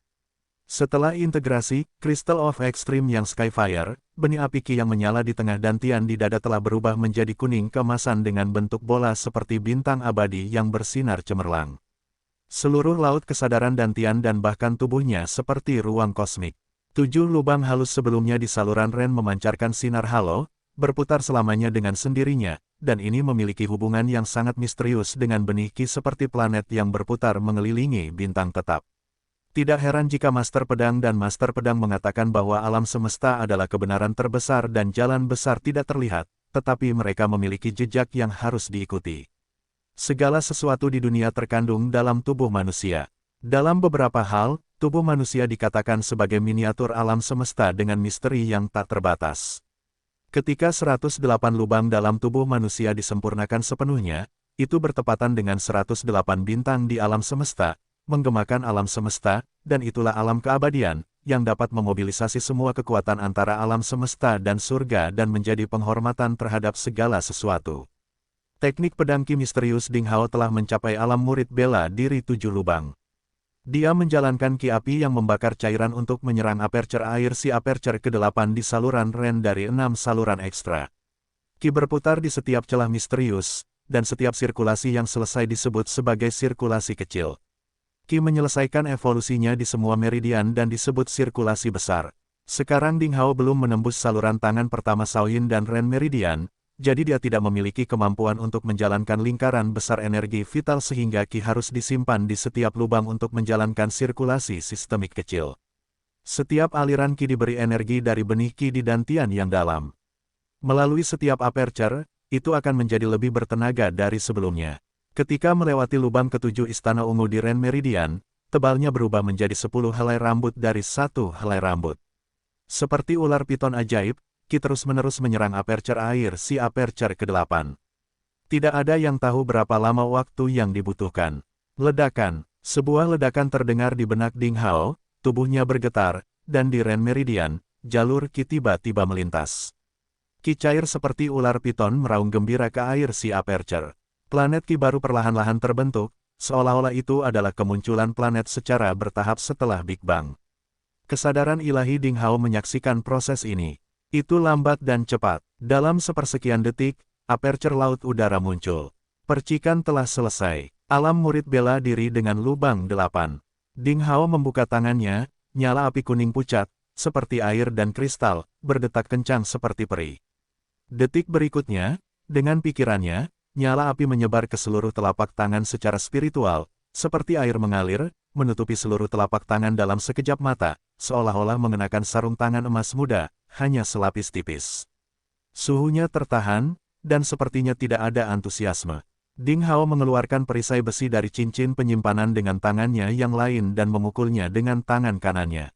Setelah integrasi, Crystal of Extreme yang Skyfire, benih api ki yang menyala di tengah dantian di dada telah berubah menjadi kuning keemasan dengan bentuk bola seperti bintang abadi yang bersinar cemerlang. Seluruh laut kesadaran dantian dan bahkan tubuhnya seperti ruang kosmik. 7 lubang halus sebelumnya di saluran Ren memancarkan sinar halo, berputar selamanya dengan sendirinya, dan ini memiliki hubungan yang sangat misterius dengan benih ki seperti planet yang berputar mengelilingi bintang tetap. Tidak heran jika Master Pedang dan Master Pedang mengatakan bahwa alam semesta adalah kebenaran terbesar dan jalan besar tidak terlihat, tetapi mereka memiliki jejak yang harus diikuti. Segala sesuatu di dunia terkandung dalam tubuh manusia. Dalam beberapa hal, tubuh manusia dikatakan sebagai miniatur alam semesta dengan misteri yang tak terbatas. Ketika 108 lubang dalam tubuh manusia disempurnakan sepenuhnya, itu bertepatan dengan 108 bintang di alam semesta, menggemakan alam semesta, dan itulah alam keabadian, yang dapat memobilisasi semua kekuatan antara alam semesta dan surga dan menjadi penghormatan terhadap segala sesuatu. Teknik pedang ki misterius Ding Hao telah mencapai alam murid bela diri 7 lubang. Dia menjalankan ki api yang membakar cairan untuk menyerang aperture air si aperture ke-8 di saluran Ren dari 6 saluran ekstra. Ki berputar di setiap celah misterius, dan setiap sirkulasi yang selesai disebut sebagai sirkulasi kecil. Ki menyelesaikan evolusinya di semua meridian dan disebut sirkulasi besar. Sekarang Ding Hao belum menembus saluran tangan pertama Shaoyin dan Ren Meridian, jadi dia tidak memiliki kemampuan untuk menjalankan lingkaran besar energi vital sehingga ki harus disimpan di setiap lubang untuk menjalankan sirkulasi sistemik kecil. Setiap aliran ki diberi energi dari benih ki di dantian yang dalam. Melalui setiap aperture, itu akan menjadi lebih bertenaga dari sebelumnya. Ketika melewati lubang ketujuh Istana Ungu di Ren Meridian, tebalnya berubah menjadi 10 helai rambut dari 1 helai rambut. Seperti ular piton ajaib, ki terus-menerus menyerang aperture air si aperture ke-8. Tidak ada yang tahu berapa lama waktu yang dibutuhkan. Ledakan. Sebuah ledakan terdengar di benak Ding Hao, tubuhnya bergetar, dan di Ren Meridian, jalur ki tiba-tiba melintas. Ki cair seperti ular piton meraung gembira ke air si aperture. Planet ki baru perlahan-lahan terbentuk, seolah-olah itu adalah kemunculan planet secara bertahap setelah Big Bang. Kesadaran ilahi Ding Hao menyaksikan proses ini. Itu lambat dan cepat. Dalam sepersekian detik, aperture laut udara muncul. Percikan telah selesai. Alam murid bela diri dengan lubang 8. Ding Hao membuka tangannya, nyala api kuning pucat, seperti air dan kristal, berdetak kencang seperti peri. Detik berikutnya, dengan pikirannya, nyala api menyebar ke seluruh telapak tangan secara spiritual, seperti air mengalir, menutupi seluruh telapak tangan dalam sekejap mata, seolah-olah mengenakan sarung tangan emas muda, hanya selapis tipis. Suhunya tertahan, dan sepertinya tidak ada antusiasme. Ding Hao mengeluarkan perisai besi dari cincin penyimpanan dengan tangannya yang lain dan memukulnya dengan tangan kanannya.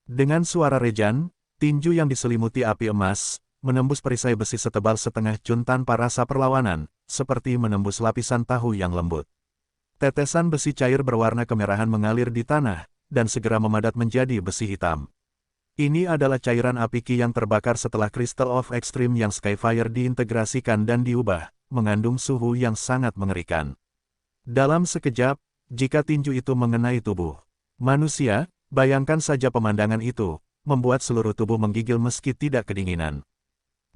Dengan suara rejan, tinju yang diselimuti api emas, menembus perisai besi setebal setengah cun tanpa rasa perlawanan, seperti menembus lapisan tahu yang lembut. Tetesan besi cair berwarna kemerahan mengalir di tanah, dan segera memadat menjadi besi hitam. Ini adalah cairan api ki yang terbakar setelah Crystal of Extreme yang Skyfire diintegrasikan dan diubah, mengandung suhu yang sangat mengerikan. Dalam sekejap, jika tinju itu mengenai tubuh manusia, bayangkan saja pemandangan itu, membuat seluruh tubuh menggigil meski tidak kedinginan.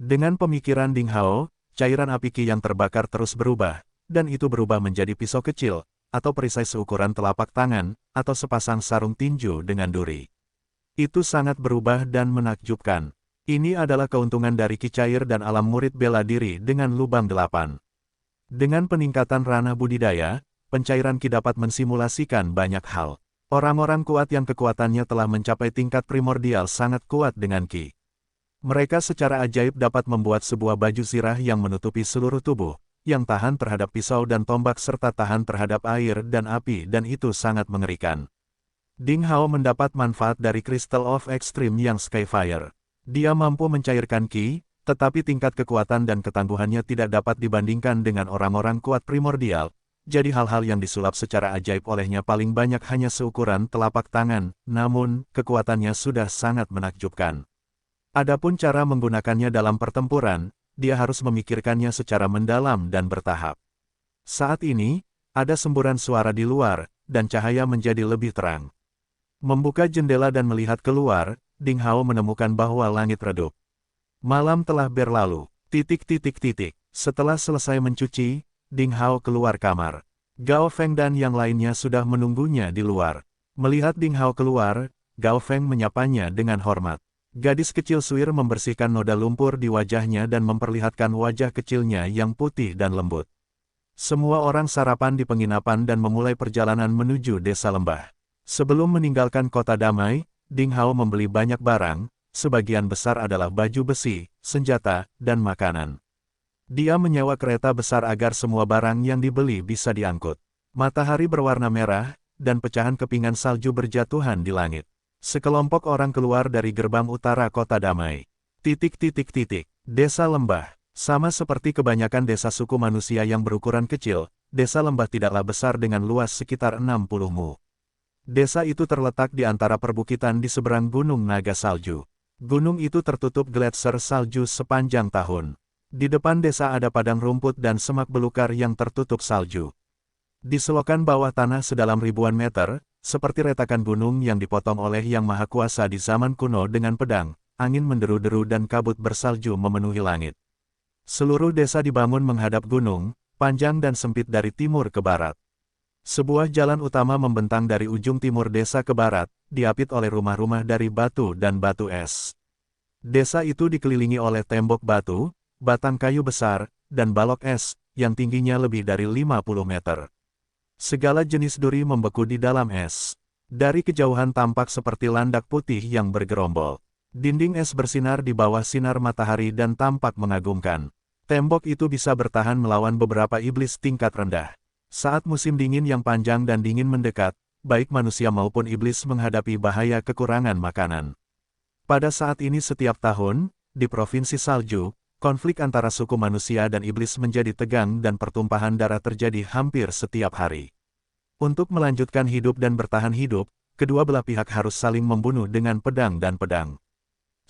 Dengan pemikiran Ding Hao, cairan api ki yang terbakar terus berubah, dan itu berubah menjadi pisau kecil, atau perisai seukuran telapak tangan, atau sepasang sarung tinju dengan duri. Itu sangat berubah dan menakjubkan. Ini adalah keuntungan dari Ki Cair dan alam murid bela diri dengan lubang 8. Dengan peningkatan ranah budidaya, pencairan Ki dapat mensimulasikan banyak hal. Orang-orang kuat yang kekuatannya telah mencapai tingkat primordial sangat kuat dengan Ki. Mereka secara ajaib dapat membuat sebuah baju zirah yang menutupi seluruh tubuh, yang tahan terhadap pisau dan tombak serta tahan terhadap air dan api, dan itu sangat mengerikan. Ding Hao mendapat manfaat dari Crystal of Extreme yang Skyfire. Dia mampu mencairkan Ki, tetapi tingkat kekuatan dan ketangguhannya tidak dapat dibandingkan dengan orang-orang kuat primordial, jadi hal-hal yang disulap secara ajaib olehnya paling banyak hanya seukuran telapak tangan, namun, kekuatannya sudah sangat menakjubkan. Adapun cara menggunakannya dalam pertempuran, dia harus memikirkannya secara mendalam dan bertahap. Saat ini, ada semburan suara di luar, dan cahaya menjadi lebih terang. Membuka jendela dan melihat keluar, Ding Hao menemukan bahwa langit redup. Malam telah berlalu. Setelah selesai mencuci, Ding Hao keluar kamar. Gao Feng dan yang lainnya sudah menunggunya di luar. Melihat Ding Hao keluar, Gao Feng menyapanya dengan hormat. Gadis kecil Suir membersihkan noda lumpur di wajahnya dan memperlihatkan wajah kecilnya yang putih dan lembut. Semua orang sarapan di penginapan dan memulai perjalanan menuju desa lembah. Sebelum meninggalkan kota damai, Ding Hao membeli banyak barang, sebagian besar adalah baju besi, senjata, dan makanan. Dia menyewa kereta besar agar semua barang yang dibeli bisa diangkut. Matahari berwarna merah, dan pecahan kepingan salju berjatuhan di langit. Sekelompok orang keluar dari gerbang utara kota damai. Desa lembah. Sama seperti kebanyakan desa suku manusia yang berukuran kecil, desa lembah tidaklah besar dengan luas sekitar 60 mu. Desa itu terletak di antara perbukitan di seberang Gunung Naga Salju. Gunung itu tertutup gletser salju sepanjang tahun. Di depan desa ada padang rumput dan semak belukar yang tertutup salju. Di selokan bawah tanah sedalam ribuan meter, seperti retakan gunung yang dipotong oleh Yang Maha Kuasa di zaman kuno dengan pedang, angin menderu-deru dan kabut bersalju memenuhi langit. Seluruh desa dibangun menghadap gunung, panjang dan sempit dari timur ke barat. Sebuah jalan utama membentang dari ujung timur desa ke barat, diapit oleh rumah-rumah dari batu dan batu es. Desa itu dikelilingi oleh tembok batu, batang kayu besar, dan balok es, yang tingginya lebih dari 50 meter. Segala jenis duri membeku di dalam es. Dari kejauhan tampak seperti landak putih yang bergerombol. Dinding es bersinar di bawah sinar matahari dan tampak mengagumkan. Tembok itu bisa bertahan melawan beberapa iblis tingkat rendah. Saat musim dingin yang panjang dan dingin mendekat, baik manusia maupun iblis menghadapi bahaya kekurangan makanan. Pada saat ini setiap tahun, di Provinsi Salju, konflik antara suku manusia dan iblis menjadi tegang dan pertumpahan darah terjadi hampir setiap hari. Untuk melanjutkan hidup dan bertahan hidup, kedua belah pihak harus saling membunuh dengan pedang dan pedang.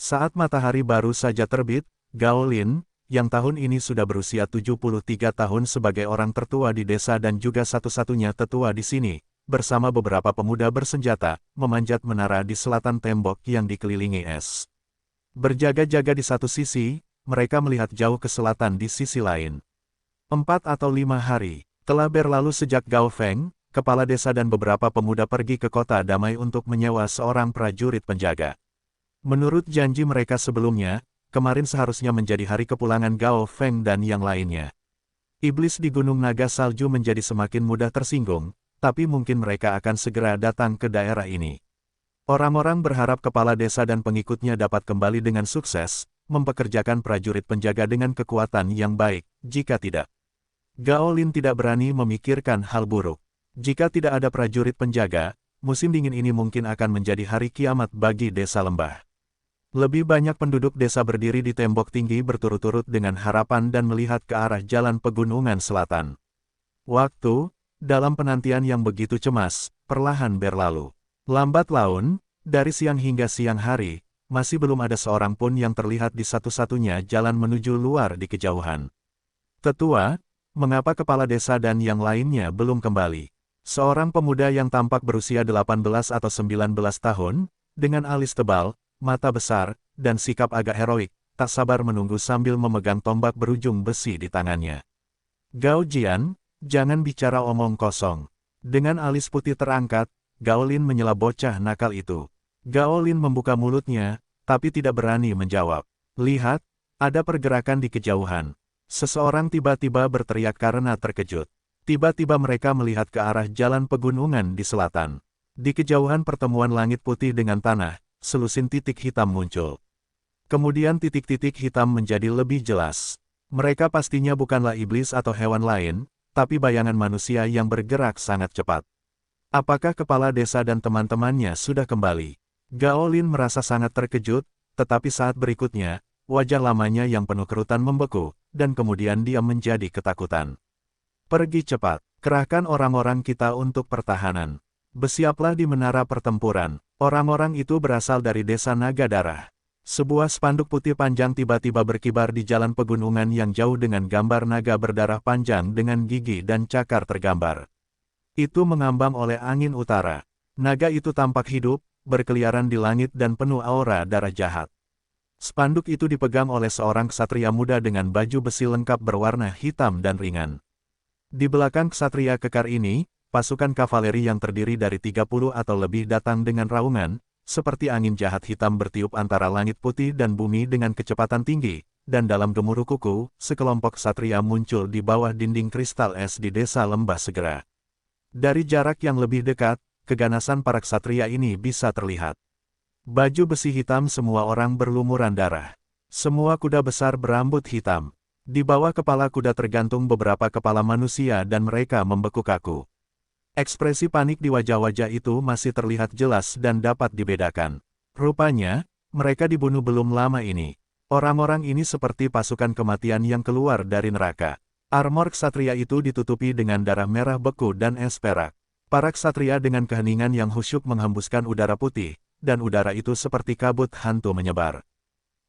Saat matahari baru saja terbit, Gao Lin, yang tahun ini sudah berusia 73 tahun sebagai orang tertua di desa dan juga satu-satunya tetua di sini, bersama beberapa pemuda bersenjata, memanjat menara di selatan tembok yang dikelilingi es. Berjaga-jaga di satu sisi, mereka melihat jauh ke selatan di sisi lain. 4 atau 5 hari telah berlalu sejak Gao Feng, kepala desa dan beberapa pemuda pergi ke kota damai untuk menyewa seorang prajurit penjaga. Menurut janji mereka sebelumnya, kemarin seharusnya menjadi hari kepulangan Gao Feng dan yang lainnya. Iblis di Gunung Naga Salju menjadi semakin mudah tersinggung, tapi mungkin mereka akan segera datang ke daerah ini. Orang-orang berharap kepala desa dan pengikutnya dapat kembali dengan sukses, mempekerjakan prajurit penjaga dengan kekuatan yang baik. Jika tidak, Gao Lin tidak berani memikirkan hal buruk. Jika tidak ada prajurit penjaga, musim dingin ini mungkin akan menjadi hari kiamat bagi desa lembah. Lebih banyak penduduk desa berdiri di tembok tinggi berturut-turut dengan harapan dan melihat ke arah jalan pegunungan selatan. Waktu, dalam penantian yang begitu cemas, perlahan berlalu. Lambat laun, dari siang hingga siang hari, masih belum ada seorang pun yang terlihat di satu-satunya jalan menuju luar di kejauhan. Tetua, mengapa kepala desa dan yang lainnya belum kembali? Seorang pemuda yang tampak berusia 18 atau 19 tahun, dengan alis tebal, mata besar, dan sikap agak heroik, tak sabar menunggu sambil memegang tombak berujung besi di tangannya. Gao Jian, jangan bicara omong kosong. Dengan alis putih terangkat, Gaolin menyela bocah nakal itu. Gaolin membuka mulutnya, tapi tidak berani menjawab. Lihat, ada pergerakan di kejauhan. Seseorang tiba-tiba berteriak karena terkejut. Tiba-tiba mereka melihat ke arah jalan pegunungan di selatan. Di kejauhan pertemuan langit putih dengan tanah, selusin titik hitam muncul. Kemudian titik-titik hitam menjadi lebih jelas. Mereka pastinya bukanlah iblis atau hewan lain, tapi bayangan manusia yang bergerak sangat cepat. Apakah kepala desa dan teman-temannya sudah kembali? Gaolin merasa sangat terkejut, tetapi saat berikutnya, wajah lamanya yang penuh kerutan membeku, dan kemudian dia menjadi ketakutan. Pergi cepat, kerahkan orang-orang kita untuk pertahanan. Bersiaplah di menara pertempuran. Orang-orang itu berasal dari desa Naga Darah. Sebuah spanduk putih panjang tiba-tiba berkibar di jalan pegunungan yang jauh dengan gambar naga berdarah panjang dengan gigi dan cakar tergambar. Itu mengambang oleh angin utara. Naga itu tampak hidup, berkeliaran di langit dan penuh aura darah jahat. Spanduk itu dipegang oleh seorang ksatria muda dengan baju besi lengkap berwarna hitam dan ringan. Di belakang ksatria kekar ini, pasukan kavaleri yang terdiri dari 30 atau lebih datang dengan raungan, seperti angin jahat hitam bertiup antara langit putih dan bumi dengan kecepatan tinggi, dan dalam gemuruh kuku, sekelompok ksatria muncul di bawah dinding kristal es di desa Lembah Segera. Dari jarak yang lebih dekat, keganasan para ksatria ini bisa terlihat. Baju besi hitam semua orang berlumuran darah. Semua kuda besar berambut hitam. Di bawah kepala kuda tergantung beberapa kepala manusia dan mereka membeku kaku. Ekspresi panik di wajah-wajah itu masih terlihat jelas dan dapat dibedakan. Rupanya, mereka dibunuh belum lama ini. Orang-orang ini seperti pasukan kematian yang keluar dari neraka. Armor ksatria itu ditutupi dengan darah merah beku dan es perak. Para ksatria dengan keheningan yang khusyuk menghembuskan udara putih, dan udara itu seperti kabut hantu menyebar.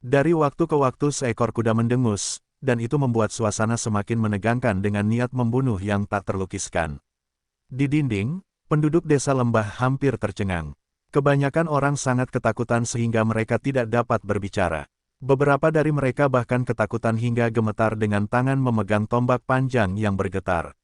Dari waktu ke waktu seekor kuda mendengus, dan itu membuat suasana semakin menegangkan dengan niat membunuh yang tak terlukiskan. Di dinding, penduduk desa Lembah hampir tercengang. Kebanyakan orang sangat ketakutan sehingga mereka tidak dapat berbicara. Beberapa dari mereka bahkan ketakutan hingga gemetar dengan tangan memegang tombak panjang yang bergetar.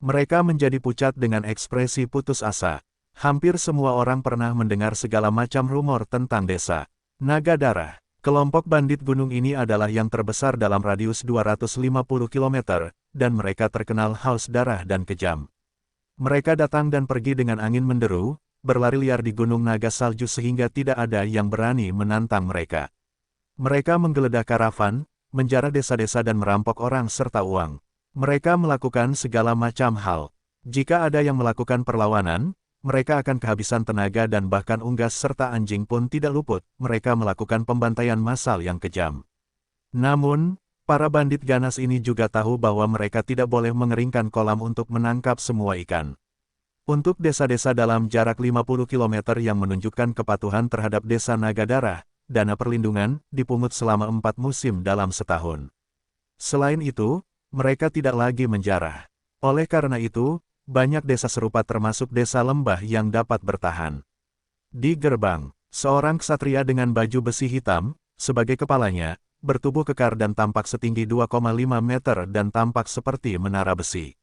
Mereka menjadi pucat dengan ekspresi putus asa. Hampir semua orang pernah mendengar segala macam rumor tentang desa Naga Darah. Kelompok bandit gunung ini adalah yang terbesar dalam radius 250 km, dan mereka terkenal haus darah dan kejam. Mereka datang dan pergi dengan angin menderu, berlari liar di gunung naga salju sehingga tidak ada yang berani menantang mereka. Mereka menggeledah karavan, menjarah desa-desa dan merampok orang serta uang. Mereka melakukan segala macam hal. Jika ada yang melakukan perlawanan, mereka akan kehabisan tenaga dan bahkan unggas serta anjing pun tidak luput, mereka melakukan pembantaian massal yang kejam. Namun, para bandit ganas ini juga tahu bahwa mereka tidak boleh mengeringkan kolam untuk menangkap semua ikan. Untuk desa-desa dalam jarak 50 km yang menunjukkan kepatuhan terhadap desa Naga Darah, dana perlindungan dipungut selama 4 musim dalam setahun. Selain itu, mereka tidak lagi menjarah. Oleh karena itu, banyak desa serupa termasuk desa Lembah yang dapat bertahan. Di gerbang, seorang ksatria dengan baju besi hitam, sebagai kepalanya, bertubuh kekar dan tampak setinggi 2,5 meter dan tampak seperti menara besi.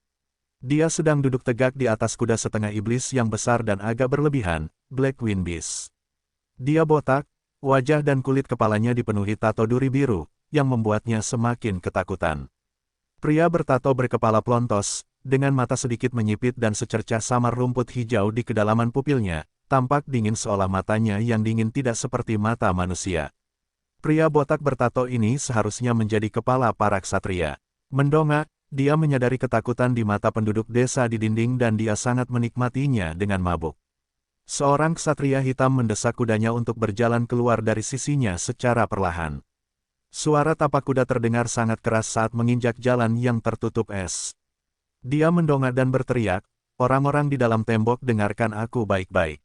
Dia sedang duduk tegak di atas kuda setengah iblis yang besar dan agak berlebihan, Black Wind Beast. Dia botak, wajah dan kulit kepalanya dipenuhi tato duri biru, yang membuatnya semakin ketakutan. Pria bertato berkepala plontos, dengan mata sedikit menyipit dan secercah samar rumput hijau di kedalaman pupilnya, tampak dingin seolah matanya yang dingin tidak seperti mata manusia. Pria botak bertato ini seharusnya menjadi kepala para ksatria. Mendongak, dia menyadari ketakutan di mata penduduk desa di dinding dan dia sangat menikmatinya dengan mabuk. Seorang ksatria hitam mendesak kudanya untuk berjalan keluar dari sisinya secara perlahan. Suara tapak kuda terdengar sangat keras saat menginjak jalan yang tertutup es. Dia mendongak dan berteriak, "Orang-orang di dalam tembok dengarkan aku baik-baik.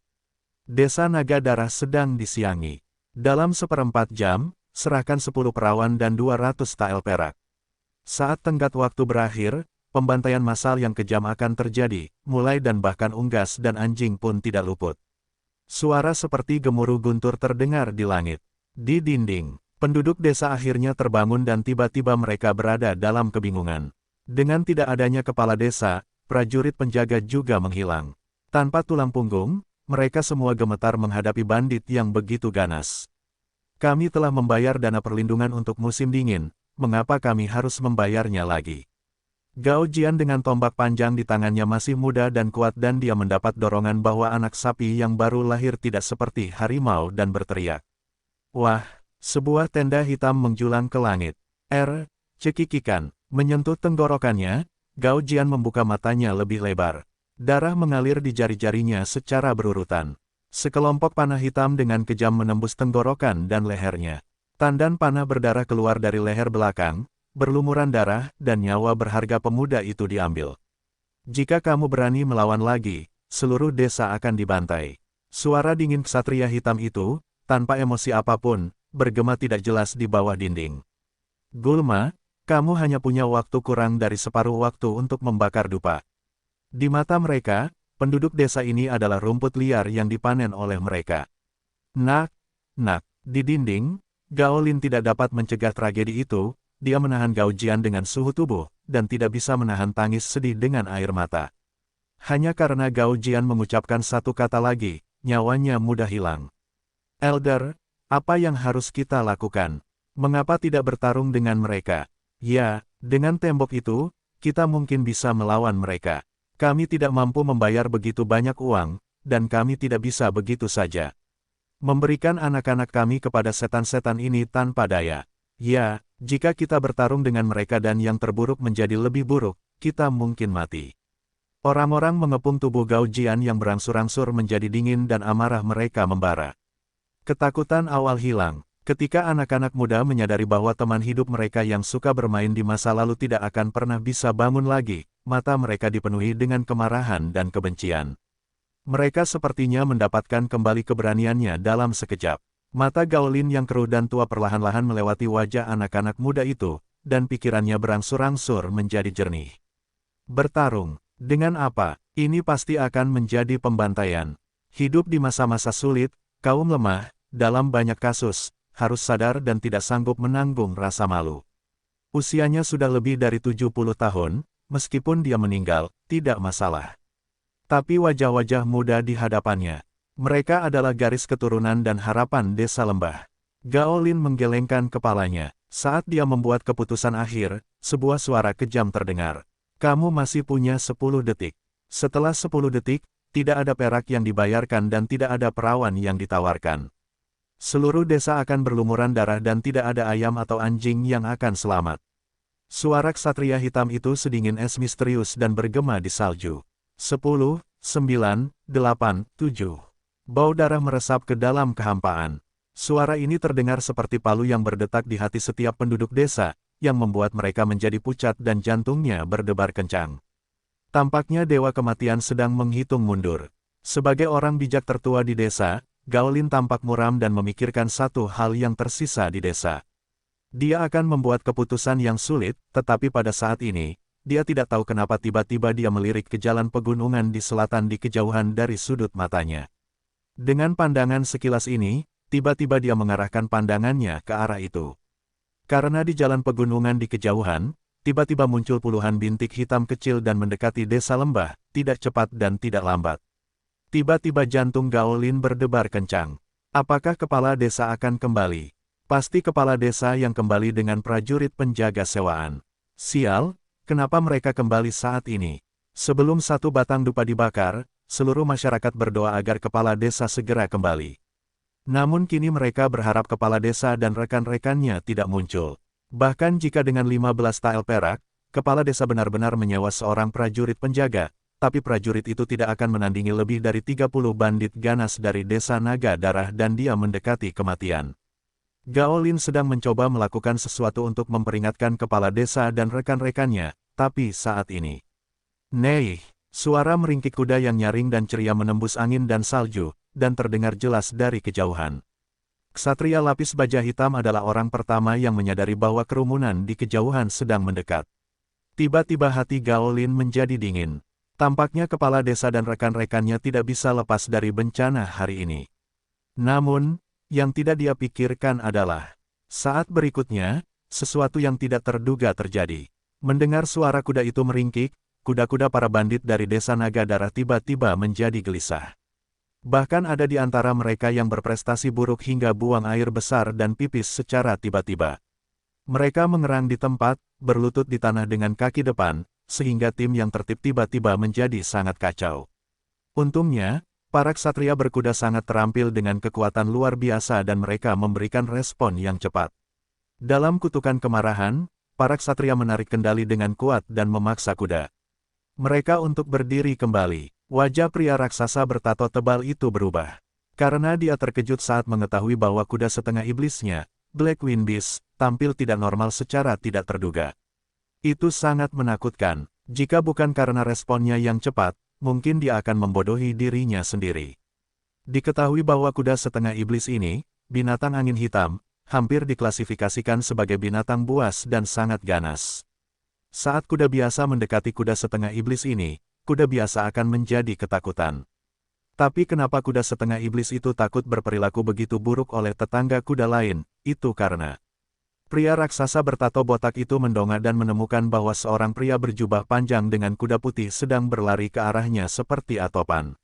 Desa Naga Darah sedang disiangi. Dalam 1/4 jam, serahkan 10 perawan dan 200 tael perak." Saat tenggat waktu berakhir, pembantaian massal yang kejam akan terjadi, mulai dan bahkan unggas dan anjing pun tidak luput. Suara seperti gemuruh guntur terdengar di langit. Di dinding, penduduk desa akhirnya terbangun dan tiba-tiba mereka berada dalam kebingungan. Dengan tidak adanya kepala desa, prajurit penjaga juga menghilang. Tanpa tulang punggung, mereka semua gemetar menghadapi bandit yang begitu ganas. Kami telah membayar dana perlindungan untuk musim dingin, mengapa kami harus membayarnya lagi? Gao Jian dengan tombak panjang di tangannya masih muda dan kuat dan dia mendapat dorongan bahwa anak sapi yang baru lahir tidak seperti harimau dan berteriak. Wah, sebuah tenda hitam menjulang ke langit. Cekikikan, menyentuh tenggorokannya, Gao Jian membuka matanya lebih lebar. Darah mengalir di jari-jarinya secara berurutan. Sekelompok panah hitam dengan kejam menembus tenggorokan dan lehernya. Tandan panah berdarah keluar dari leher belakang, berlumuran darah, dan nyawa berharga pemuda itu diambil. Jika kamu berani melawan lagi, seluruh desa akan dibantai. Suara dingin ksatria hitam itu, tanpa emosi apapun, bergema tidak jelas di bawah dinding. Gulma, kamu hanya punya waktu kurang dari separuh waktu untuk membakar dupa. Di mata mereka, penduduk desa ini adalah rumput liar yang dipanen oleh mereka. Nak, di dinding, Gao Lin tidak dapat mencegah tragedi itu, dia menahan Gao Jian dengan suhu tubuh, dan tidak bisa menahan tangis sedih dengan air mata. Hanya karena Gao Jian mengucapkan satu kata lagi, nyawanya mudah hilang. Elder, apa yang harus kita lakukan? Mengapa tidak bertarung dengan mereka? Ya, dengan tembok itu, kita mungkin bisa melawan mereka. Kami tidak mampu membayar begitu banyak uang, dan kami tidak bisa begitu saja memberikan anak-anak kami kepada setan-setan ini tanpa daya. Ya, jika kita bertarung dengan mereka dan yang terburuk menjadi lebih buruk, kita mungkin mati. Orang-orang mengepung tubuh Gao Jian yang berangsur-angsur menjadi dingin dan amarah mereka membara. Ketakutan awal hilang. Ketika anak-anak muda menyadari bahwa teman hidup mereka yang suka bermain di masa lalu tidak akan pernah bisa bangun lagi, mata mereka dipenuhi dengan kemarahan dan kebencian. Mereka sepertinya mendapatkan kembali keberaniannya dalam sekejap. Mata Gao Lin yang keruh dan tua perlahan-lahan melewati wajah anak-anak muda itu, dan pikirannya berangsur-angsur menjadi jernih. Bertarung, dengan apa? Ini pasti akan menjadi pembantaian. Hidup di masa-masa sulit, kaum lemah, dalam banyak kasus, harus sadar dan tidak sanggup menanggung rasa malu. Usianya sudah lebih dari 70 tahun, meskipun dia meninggal, tidak masalah. Tapi wajah-wajah muda di hadapannya. Mereka adalah garis keturunan dan harapan desa lembah. Gao Lin menggelengkan kepalanya. Saat dia membuat keputusan akhir, sebuah suara kejam terdengar. Kamu masih punya 10 detik. Setelah 10 detik, tidak ada perak yang dibayarkan dan tidak ada perawan yang ditawarkan. Seluruh desa akan berlumuran darah dan tidak ada ayam atau anjing yang akan selamat. Suara ksatria hitam itu sedingin es misterius dan bergema di salju. 10, 9, 8, 7. Bau darah meresap ke dalam kehampaan. Suara ini terdengar seperti palu yang berdetak di hati setiap penduduk desa, yang membuat mereka menjadi pucat dan jantungnya berdebar kencang. Tampaknya Dewa Kematian sedang menghitung mundur. Sebagai orang bijak tertua di desa, Gao Lin tampak muram dan memikirkan satu hal yang tersisa di desa. Dia akan membuat keputusan yang sulit, tetapi pada saat ini, dia tidak tahu kenapa tiba-tiba dia melirik ke jalan pegunungan di selatan di kejauhan dari sudut matanya. Dengan pandangan sekilas ini, tiba-tiba dia mengarahkan pandangannya ke arah itu. Karena di jalan pegunungan di kejauhan, tiba-tiba muncul puluhan bintik hitam kecil dan mendekati desa lembah, tidak cepat dan tidak lambat. Tiba-tiba jantung Gao Lin berdebar kencang. Apakah kepala desa akan kembali? Pasti kepala desa yang kembali dengan prajurit penjaga sewaan. Sial, kenapa mereka kembali saat ini? Sebelum satu batang dupa dibakar, seluruh masyarakat berdoa agar kepala desa segera kembali. Namun kini mereka berharap kepala desa dan rekan-rekannya tidak muncul. Bahkan jika dengan 15 tael perak, kepala desa benar-benar menyewa seorang prajurit penjaga, tapi prajurit itu tidak akan menandingi lebih dari 30 bandit ganas dari desa Naga Darah dan dia mendekati kematian. Gao Lin sedang mencoba melakukan sesuatu untuk memperingatkan kepala desa dan rekan-rekannya, tapi saat ini. Neih, suara meringkik kuda yang nyaring dan ceria menembus angin dan salju, dan terdengar jelas dari kejauhan. Ksatria lapis baja hitam adalah orang pertama yang menyadari bahwa kerumunan di kejauhan sedang mendekat. Tiba-tiba hati Gao Lin menjadi dingin. Tampaknya kepala desa dan rekan-rekannya tidak bisa lepas dari bencana hari ini. Namun, yang tidak dia pikirkan adalah, saat berikutnya, sesuatu yang tidak terduga terjadi. Mendengar suara kuda itu meringkik, kuda-kuda para bandit dari desa Naga Darah tiba-tiba menjadi gelisah. Bahkan ada di antara mereka yang berprestasi buruk hingga buang air besar dan pipis secara tiba-tiba. Mereka mengerang di tempat, berlutut di tanah dengan kaki depan, sehingga tim yang tertib tiba-tiba menjadi sangat kacau. Untungnya, para ksatria berkuda sangat terampil dengan kekuatan luar biasa dan mereka memberikan respon yang cepat. Dalam kutukan kemarahan, para ksatria menarik kendali dengan kuat dan memaksa kuda mereka untuk berdiri kembali. Wajah pria raksasa bertato tebal itu berubah. Karena dia terkejut saat mengetahui bahwa kuda setengah iblisnya, Black Wind Beast, tampil tidak normal secara tidak terduga. Itu sangat menakutkan. Jika bukan karena responnya yang cepat, mungkin dia akan membodohi dirinya sendiri. Diketahui bahwa kuda setengah iblis ini, binatang angin hitam, hampir diklasifikasikan sebagai binatang buas dan sangat ganas. Saat kuda biasa mendekati kuda setengah iblis ini, kuda biasa akan menjadi ketakutan. Tapi kenapa kuda setengah iblis itu takut berperilaku begitu buruk oleh tetangga kuda lain? Itu karena pria raksasa bertato botak itu mendongak dan menemukan bahwa seorang pria berjubah panjang dengan kuda putih sedang berlari ke arahnya seperti atopan.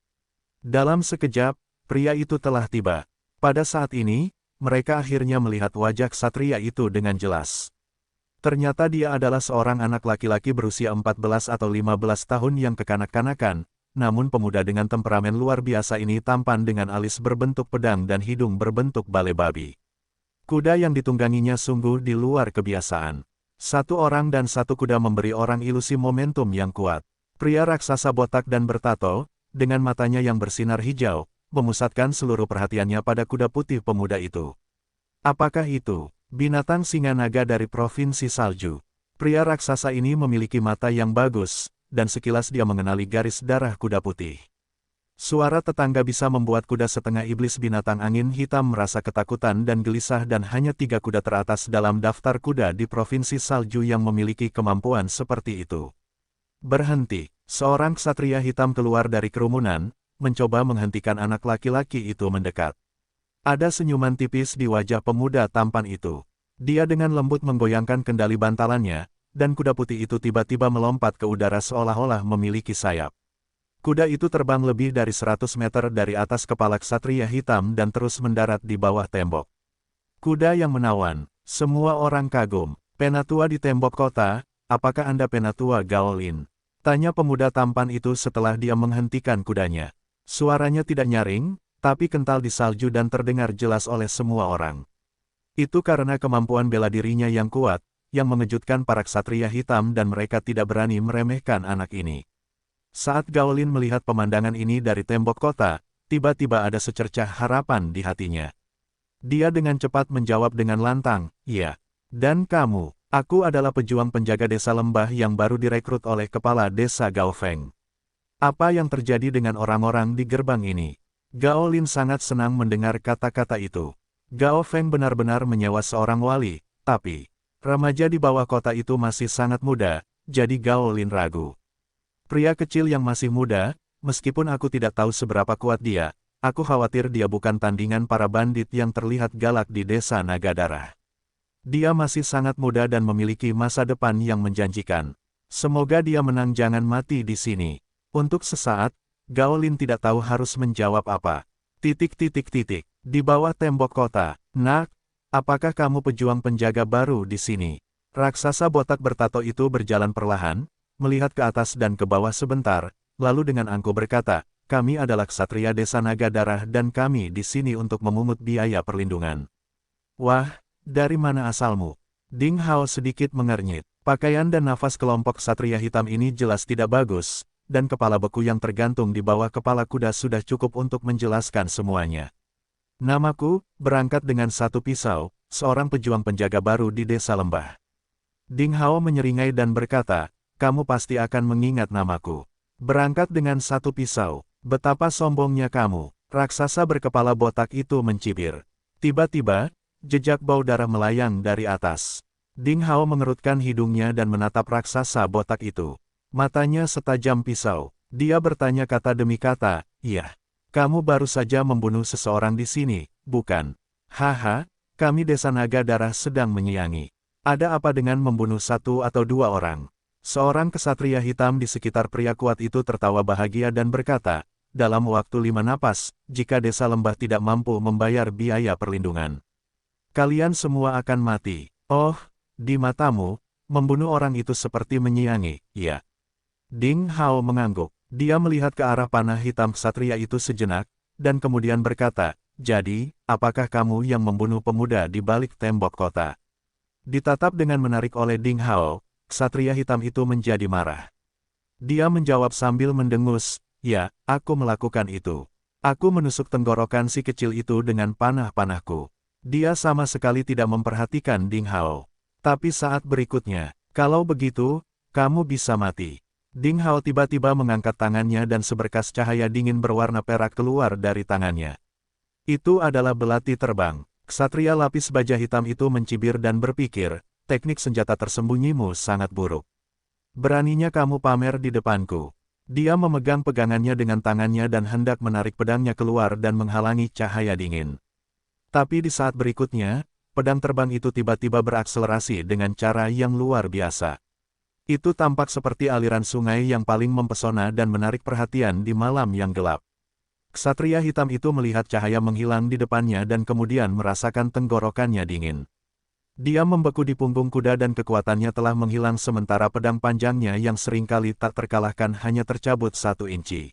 Dalam sekejap, pria itu telah tiba. Pada saat ini, mereka akhirnya melihat wajah ksatria itu dengan jelas. Ternyata dia adalah seorang anak laki-laki berusia 14 atau 15 tahun yang kekanak-kanakan, namun pemuda dengan temperamen luar biasa ini tampan dengan alis berbentuk pedang dan hidung berbentuk bale babi. Kuda yang ditungganginya sungguh di luar kebiasaan. Satu orang dan satu kuda memberi orang ilusi momentum yang kuat. Pria raksasa botak dan bertato, dengan matanya yang bersinar hijau, memusatkan seluruh perhatiannya pada kuda putih pemuda itu. Apakah itu binatang singa naga dari Provinsi Salju? Pria raksasa ini memiliki mata yang bagus, dan sekilas dia mengenali garis darah kuda putih. Suara tetangga bisa membuat kuda setengah iblis binatang angin hitam merasa ketakutan dan gelisah dan hanya 3 kuda teratas dalam daftar kuda di Provinsi Salju yang memiliki kemampuan seperti itu. Berhenti, seorang ksatria hitam keluar dari kerumunan, mencoba menghentikan anak laki-laki itu mendekat. Ada senyuman tipis di wajah pemuda tampan itu. Dia dengan lembut menggoyangkan kendali bantalannya, dan kuda putih itu tiba-tiba melompat ke udara seolah-olah memiliki sayap. Kuda itu terbang lebih dari 100 meter dari atas kepala ksatria hitam dan terus mendarat di bawah tembok. Kuda yang menawan, semua orang kagum. Penatua di tembok kota, apakah Anda Penatua Gaolin? Tanya pemuda tampan itu setelah dia menghentikan kudanya. Suaranya tidak nyaring, tapi kental di salju dan terdengar jelas oleh semua orang. Itu karena kemampuan bela dirinya yang kuat, yang mengejutkan para ksatria hitam dan mereka tidak berani meremehkan anak ini. Saat Gaolin melihat pemandangan ini dari tembok kota, tiba-tiba ada secercah harapan di hatinya. Dia dengan cepat menjawab dengan lantang, "Ya. Dan kamu?" "Aku adalah pejuang penjaga desa lembah yang baru direkrut oleh kepala desa Gaofeng." "Apa yang terjadi dengan orang-orang di gerbang ini?" Gaolin sangat senang mendengar kata-kata itu. Gaofeng benar-benar menyewa seorang wali, tapi remaja di bawah kota itu masih sangat muda, jadi Gaolin ragu. Pria kecil yang masih muda, meskipun aku tidak tahu seberapa kuat dia, aku khawatir dia bukan tandingan para bandit yang terlihat galak di desa Naga Darah. Dia masih sangat muda dan memiliki masa depan yang menjanjikan. Semoga dia menang, jangan mati di sini. Untuk sesaat, Gaolin tidak tahu harus menjawab apa. Di bawah tembok kota. "Nak, apakah kamu pejuang penjaga baru di sini?" Raksasa botak bertato itu berjalan perlahan, melihat ke atas dan ke bawah sebentar, lalu dengan angkuh berkata, "Kami adalah ksatria desa Naga Darah dan kami di sini untuk memungut biaya perlindungan." "Wah, dari mana asalmu?" Ding Hao sedikit mengernyit. Pakaian dan nafas kelompok ksatria hitam ini jelas tidak bagus, dan kepala beku yang tergantung di bawah kepala kuda sudah cukup untuk menjelaskan semuanya. "Namaku, berangkat dengan 1 pisau, seorang pejuang penjaga baru di desa lembah." Ding Hao menyeringai dan berkata, "Kamu pasti akan mengingat namaku. Berangkat dengan 1 pisau, betapa sombongnya kamu." Raksasa berkepala botak itu mencibir. Tiba-tiba, jejak bau darah melayang dari atas. Ding Hao mengerutkan hidungnya dan menatap raksasa botak itu. Matanya setajam pisau. Dia bertanya kata demi kata, "Iya. Kamu baru saja membunuh seseorang di sini, bukan?" "Haha, kami desa Naga Darah sedang menyiangi. Ada apa dengan membunuh 1 atau 2 orang?" Seorang kesatria hitam di sekitar pria kuat itu tertawa bahagia dan berkata, dalam waktu 5 napas, jika desa lembah tidak mampu membayar biaya perlindungan, kalian semua akan mati. Oh, di matamu, membunuh orang itu seperti menyiangi, ya. Ding Hao mengangguk. Dia melihat ke arah panah hitam ksatria itu sejenak, dan kemudian berkata, jadi, apakah kamu yang membunuh pemuda di balik tembok kota? Ditatap dengan menarik oleh Ding Hao, ksatria hitam itu menjadi marah. Dia menjawab sambil mendengus, ya, aku melakukan itu. Aku menusuk tenggorokan si kecil itu dengan panah-panahku. Dia sama sekali tidak memperhatikan Ding Hao. Tapi saat berikutnya, kalau begitu, kamu bisa mati. Ding Hao tiba-tiba mengangkat tangannya dan seberkas cahaya dingin berwarna perak keluar dari tangannya. Itu adalah belati terbang. Ksatria lapis baja hitam itu mencibir dan berpikir, teknik senjata tersembunyimu sangat buruk. Beraninya kamu pamer di depanku. Dia memegang pegangannya dengan tangannya dan hendak menarik pedangnya keluar dan menghalangi cahaya dingin. Tapi di saat berikutnya, pedang terbang itu tiba-tiba berakselerasi dengan cara yang luar biasa. Itu tampak seperti aliran sungai yang paling mempesona dan menarik perhatian di malam yang gelap. Ksatria hitam itu melihat cahaya menghilang di depannya dan kemudian merasakan tenggorokannya dingin. Dia membeku di punggung kuda dan kekuatannya telah menghilang sementara pedang panjangnya yang seringkali tak terkalahkan hanya tercabut 1 inci.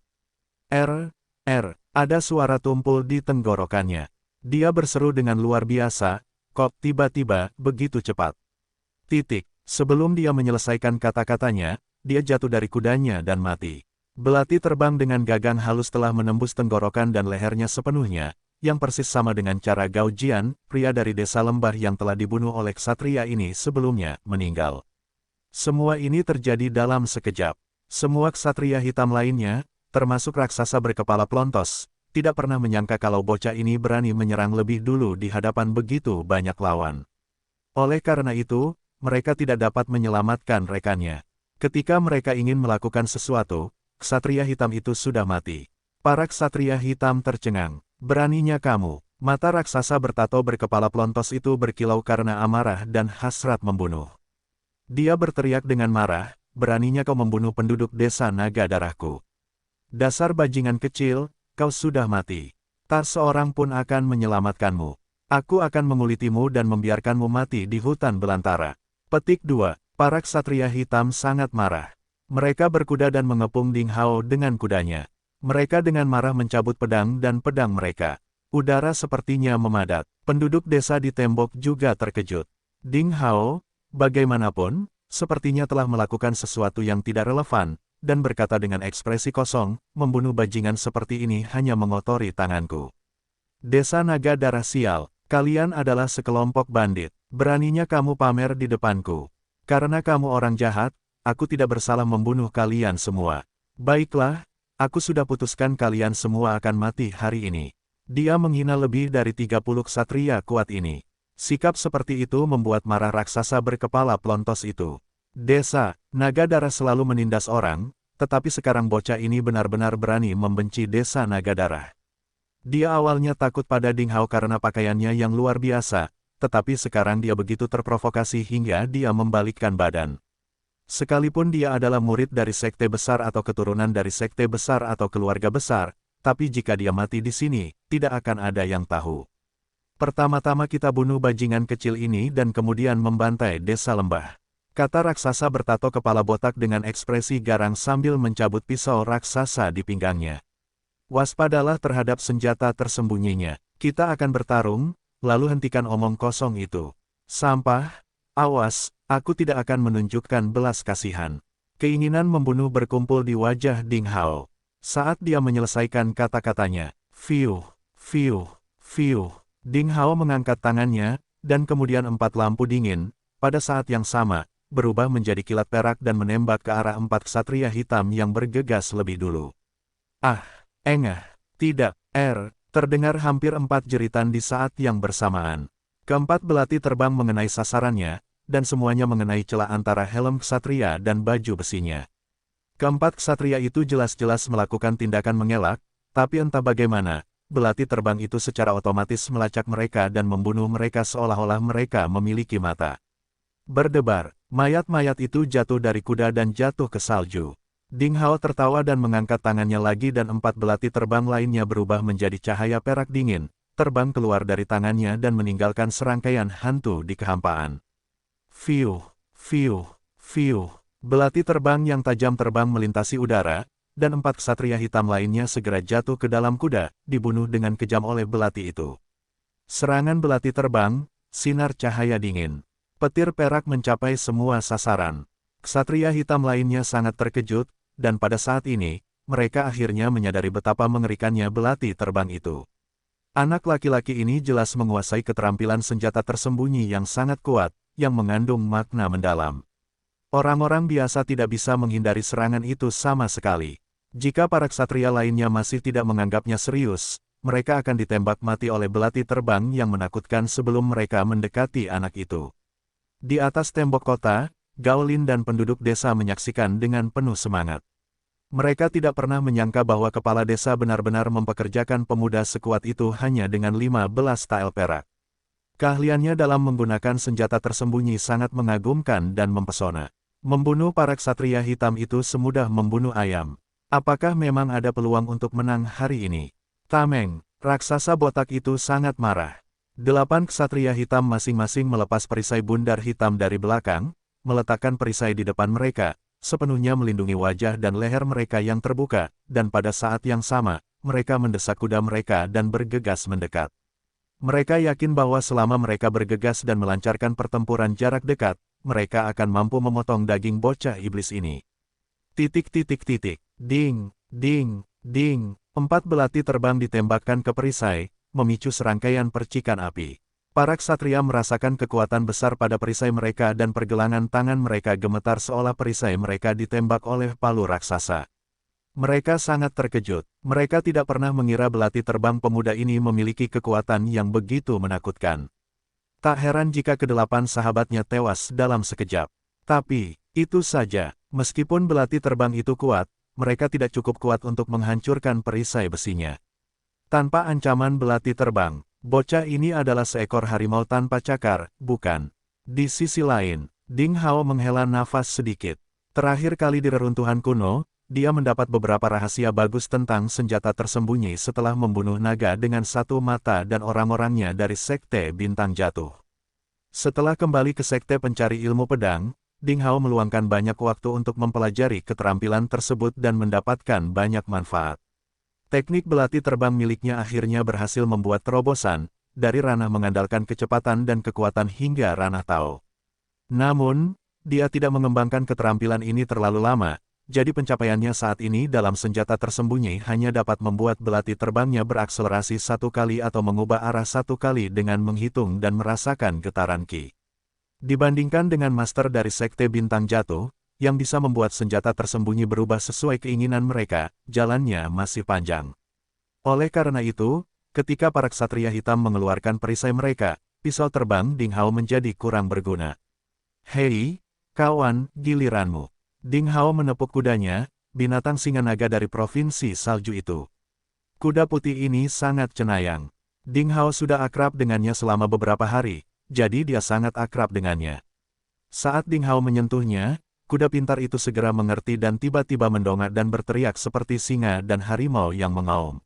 Ada suara tumpul di tenggorokannya. Dia berseru dengan luar biasa, kok tiba-tiba begitu cepat. Sebelum dia menyelesaikan kata-katanya, dia jatuh dari kudanya dan mati. Belati terbang dengan gagang halus telah menembus tenggorokan dan lehernya sepenuhnya, yang persis sama dengan cara Gao Jian, pria dari desa lembah yang telah dibunuh oleh ksatria ini sebelumnya, meninggal. Semua ini terjadi dalam sekejap. Semua ksatria hitam lainnya, termasuk raksasa berkepala pelontos, tidak pernah menyangka kalau bocah ini berani menyerang lebih dulu di hadapan begitu banyak lawan. Oleh karena itu, mereka tidak dapat menyelamatkan rekannya. Ketika mereka ingin melakukan sesuatu, ksatria hitam itu sudah mati. Para ksatria hitam tercengang. Beraninya kamu. Mata raksasa bertato berkepala pelontos itu berkilau karena amarah dan hasrat membunuh. Dia berteriak dengan marah, beraninya kau membunuh penduduk desa naga darahku. Dasar bajingan kecil, kau sudah mati. Tak seorang pun akan menyelamatkanmu. Aku akan mengulitimu dan membiarkanmu mati di hutan belantara. Petik 2. Para ksatria hitam sangat marah. Mereka berkuda dan mengepung Ding Hao dengan kudanya. Mereka dengan marah mencabut pedang dan pedang mereka. Udara sepertinya memadat. Penduduk desa di tembok juga terkejut. Ding Hao, bagaimanapun, sepertinya telah melakukan sesuatu yang tidak relevan, dan berkata dengan ekspresi kosong, membunuh bajingan seperti ini hanya mengotori tanganku. Desa naga darah sial, kalian adalah sekelompok bandit. Beraninya kamu pamer di depanku. Karena kamu orang jahat, aku tidak bersalah membunuh kalian semua. Baiklah, aku sudah putuskan kalian semua akan mati hari ini. Dia menghina lebih dari 30 ksatria kuat ini. Sikap seperti itu membuat marah raksasa berkepala pelontos itu. Desa naga darah selalu menindas orang, tetapi sekarang bocah ini benar-benar berani membenci desa naga darah. Dia awalnya takut pada Ding Hao karena pakaiannya yang luar biasa, tetapi sekarang dia begitu terprovokasi hingga dia membalikkan badan. Sekalipun dia adalah murid dari sekte besar atau keturunan dari sekte besar atau keluarga besar, tapi jika dia mati di sini, tidak akan ada yang tahu. Pertama-tama kita bunuh bajingan kecil ini dan kemudian membantai desa lembah. Kata raksasa bertato kepala botak dengan ekspresi garang sambil mencabut pisau raksasa di pinggangnya. Waspadalah terhadap senjata tersembunyinya. Kita akan bertarung, lalu hentikan omong kosong itu. Sampah, awas. Aku tidak akan menunjukkan belas kasihan. Keinginan membunuh berkumpul di wajah Ding Hao. Saat dia menyelesaikan kata-katanya, fiuh, fiuh, fiuh. Ding Hao mengangkat tangannya, dan kemudian 4 lampu dingin, pada saat yang sama, berubah menjadi kilat perak dan menembak ke arah 4 ksatria hitam yang bergegas lebih dulu. Tidak, terdengar hampir 4 jeritan di saat yang bersamaan. Keempat belati terbang mengenai sasarannya, dan semuanya mengenai celah antara helm ksatria dan baju besinya. Keempat ksatria itu jelas-jelas melakukan tindakan mengelak, tapi entah bagaimana, belati terbang itu secara otomatis melacak mereka dan membunuh mereka seolah-olah mereka memiliki mata. Berdebar, mayat-mayat itu jatuh dari kuda dan jatuh ke salju. Ding Hao tertawa dan mengangkat tangannya lagi dan 4 belati terbang lainnya berubah menjadi cahaya perak dingin, terbang keluar dari tangannya dan meninggalkan serangkaian hantu di kehampaan. Fiuh, fiuh, fiuh. Belati terbang yang tajam terbang melintasi udara, dan 4 ksatria hitam lainnya segera jatuh ke dalam kuda, dibunuh dengan kejam oleh belati itu. Serangan belati terbang, sinar cahaya dingin. Petir perak mencapai semua sasaran. Ksatria hitam lainnya sangat terkejut, dan pada saat ini, mereka akhirnya menyadari betapa mengerikannya belati terbang itu. Anak laki-laki ini jelas menguasai keterampilan senjata tersembunyi yang sangat kuat, yang mengandung makna mendalam. Orang-orang biasa tidak bisa menghindari serangan itu sama sekali. Jika para ksatria lainnya masih tidak menganggapnya serius, mereka akan ditembak mati oleh belati terbang yang menakutkan sebelum mereka mendekati anak itu. Di atas tembok kota, Gao Lin dan penduduk desa menyaksikan dengan penuh semangat. Mereka tidak pernah menyangka bahwa kepala desa benar-benar mempekerjakan pemuda sekuat itu hanya dengan 15 tael perak. Keahliannya dalam menggunakan senjata tersembunyi sangat mengagumkan dan mempesona. Membunuh para ksatria hitam itu semudah membunuh ayam. Apakah memang ada peluang untuk menang hari ini? Tameng, raksasa botak itu sangat marah. 8 ksatria hitam masing-masing melepas perisai bundar hitam dari belakang, meletakkan perisai di depan mereka, sepenuhnya melindungi wajah dan leher mereka yang terbuka, dan pada saat yang sama, mereka mendesak kuda mereka dan bergegas mendekat. Mereka yakin bahwa selama mereka bergegas dan melancarkan pertempuran jarak dekat, mereka akan mampu memotong daging bocah iblis ini. Ding, ding, ding, 4 belati terbang ditembakkan ke perisai, memicu serangkaian percikan api. Para ksatria merasakan kekuatan besar pada perisai mereka dan pergelangan tangan mereka gemetar seolah perisai mereka ditembak oleh palu raksasa. Mereka sangat terkejut. Mereka tidak pernah mengira belati terbang pemuda ini memiliki kekuatan yang begitu menakutkan. Tak heran jika ke-8 sahabatnya tewas dalam sekejap. Tapi, itu saja, meskipun belati terbang itu kuat, mereka tidak cukup kuat untuk menghancurkan perisai besinya. Tanpa ancaman belati terbang, bocah ini adalah seekor harimau tanpa cakar, bukan? Di sisi lain, Ding Hao menghela nafas sedikit. Terakhir kali di reruntuhan kuno, dia mendapat beberapa rahasia bagus tentang senjata tersembunyi setelah membunuh naga dengan 1 mata dan orang-orangnya dari Sekte Bintang Jatuh. Setelah kembali ke Sekte Pencari Ilmu Pedang, Ding Hao meluangkan banyak waktu untuk mempelajari keterampilan tersebut dan mendapatkan banyak manfaat. Teknik belati terbang miliknya akhirnya berhasil membuat terobosan, dari ranah mengandalkan kecepatan dan kekuatan hingga ranah Tao. Namun, dia tidak mengembangkan keterampilan ini terlalu lama, jadi pencapaiannya saat ini dalam senjata tersembunyi hanya dapat membuat belati terbangnya berakselerasi 1 kali atau mengubah arah 1 kali dengan menghitung dan merasakan getaran ki. Dibandingkan dengan master dari Sekte Bintang Jatuh, yang bisa membuat senjata tersembunyi berubah sesuai keinginan mereka, jalannya masih panjang. Oleh karena itu, ketika para ksatria hitam mengeluarkan perisai mereka, pisau terbang Ding Hao menjadi kurang berguna. Hei, kawan, giliranmu. Ding Hao menepuk kudanya, binatang singa naga dari provinsi salju itu. Kuda putih ini sangat cenayang. Ding Hao sudah akrab dengannya selama beberapa hari, jadi dia sangat akrab dengannya. Saat Ding Hao menyentuhnya, kuda pintar itu segera mengerti dan tiba-tiba mendongak dan berteriak seperti singa dan harimau yang mengaum.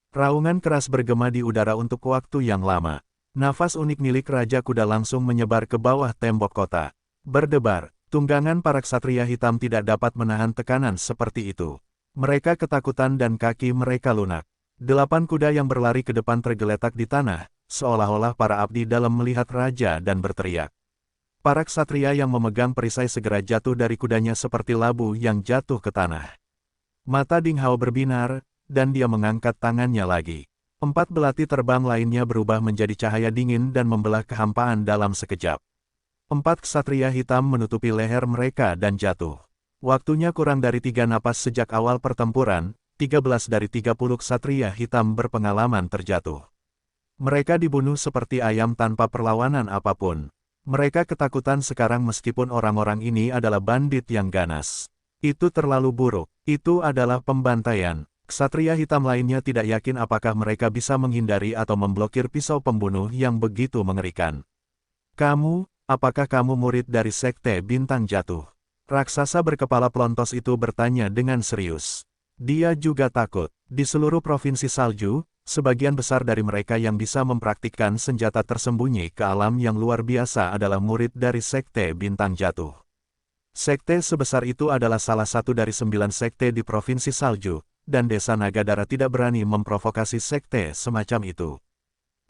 Raungan keras bergema di udara untuk waktu yang lama. Nafas unik milik Raja Kuda langsung menyebar ke bawah tembok kota. Berdebar, tunggangan para ksatria hitam tidak dapat menahan tekanan seperti itu. Mereka ketakutan dan kaki mereka lunak. 8 kuda yang berlari ke depan tergeletak di tanah, seolah-olah para abdi dalam melihat raja dan berteriak. Para ksatria yang memegang perisai segera jatuh dari kudanya seperti labu yang jatuh ke tanah. Mata Ding Hao berbinar, dan dia mengangkat tangannya lagi. 4 belati terbang lainnya berubah menjadi cahaya dingin dan membelah kehampaan dalam sekejap. 4 ksatria hitam menutupi leher mereka dan jatuh. Waktunya kurang dari 3 napas sejak awal pertempuran, 13 dari 30 ksatria hitam berpengalaman terjatuh. Mereka dibunuh seperti ayam tanpa perlawanan apapun. Mereka ketakutan sekarang meskipun orang-orang ini adalah bandit yang ganas. Itu terlalu buruk. Itu adalah pembantaian. Ksatria hitam lainnya tidak yakin apakah mereka bisa menghindari atau memblokir pisau pembunuh yang begitu mengerikan. Kamu, apakah kamu murid dari Sekte Bintang Jatuh? Raksasa berkepala pelontos itu bertanya dengan serius. Dia juga takut. Di seluruh provinsi salju, sebagian besar dari mereka yang bisa mempraktikkan senjata tersembunyi ke alam yang luar biasa adalah murid dari Sekte Bintang Jatuh. Sekte sebesar itu adalah salah satu dari 9 sekte di provinsi salju, dan desa Nagadara tidak berani memprovokasi sekte semacam itu.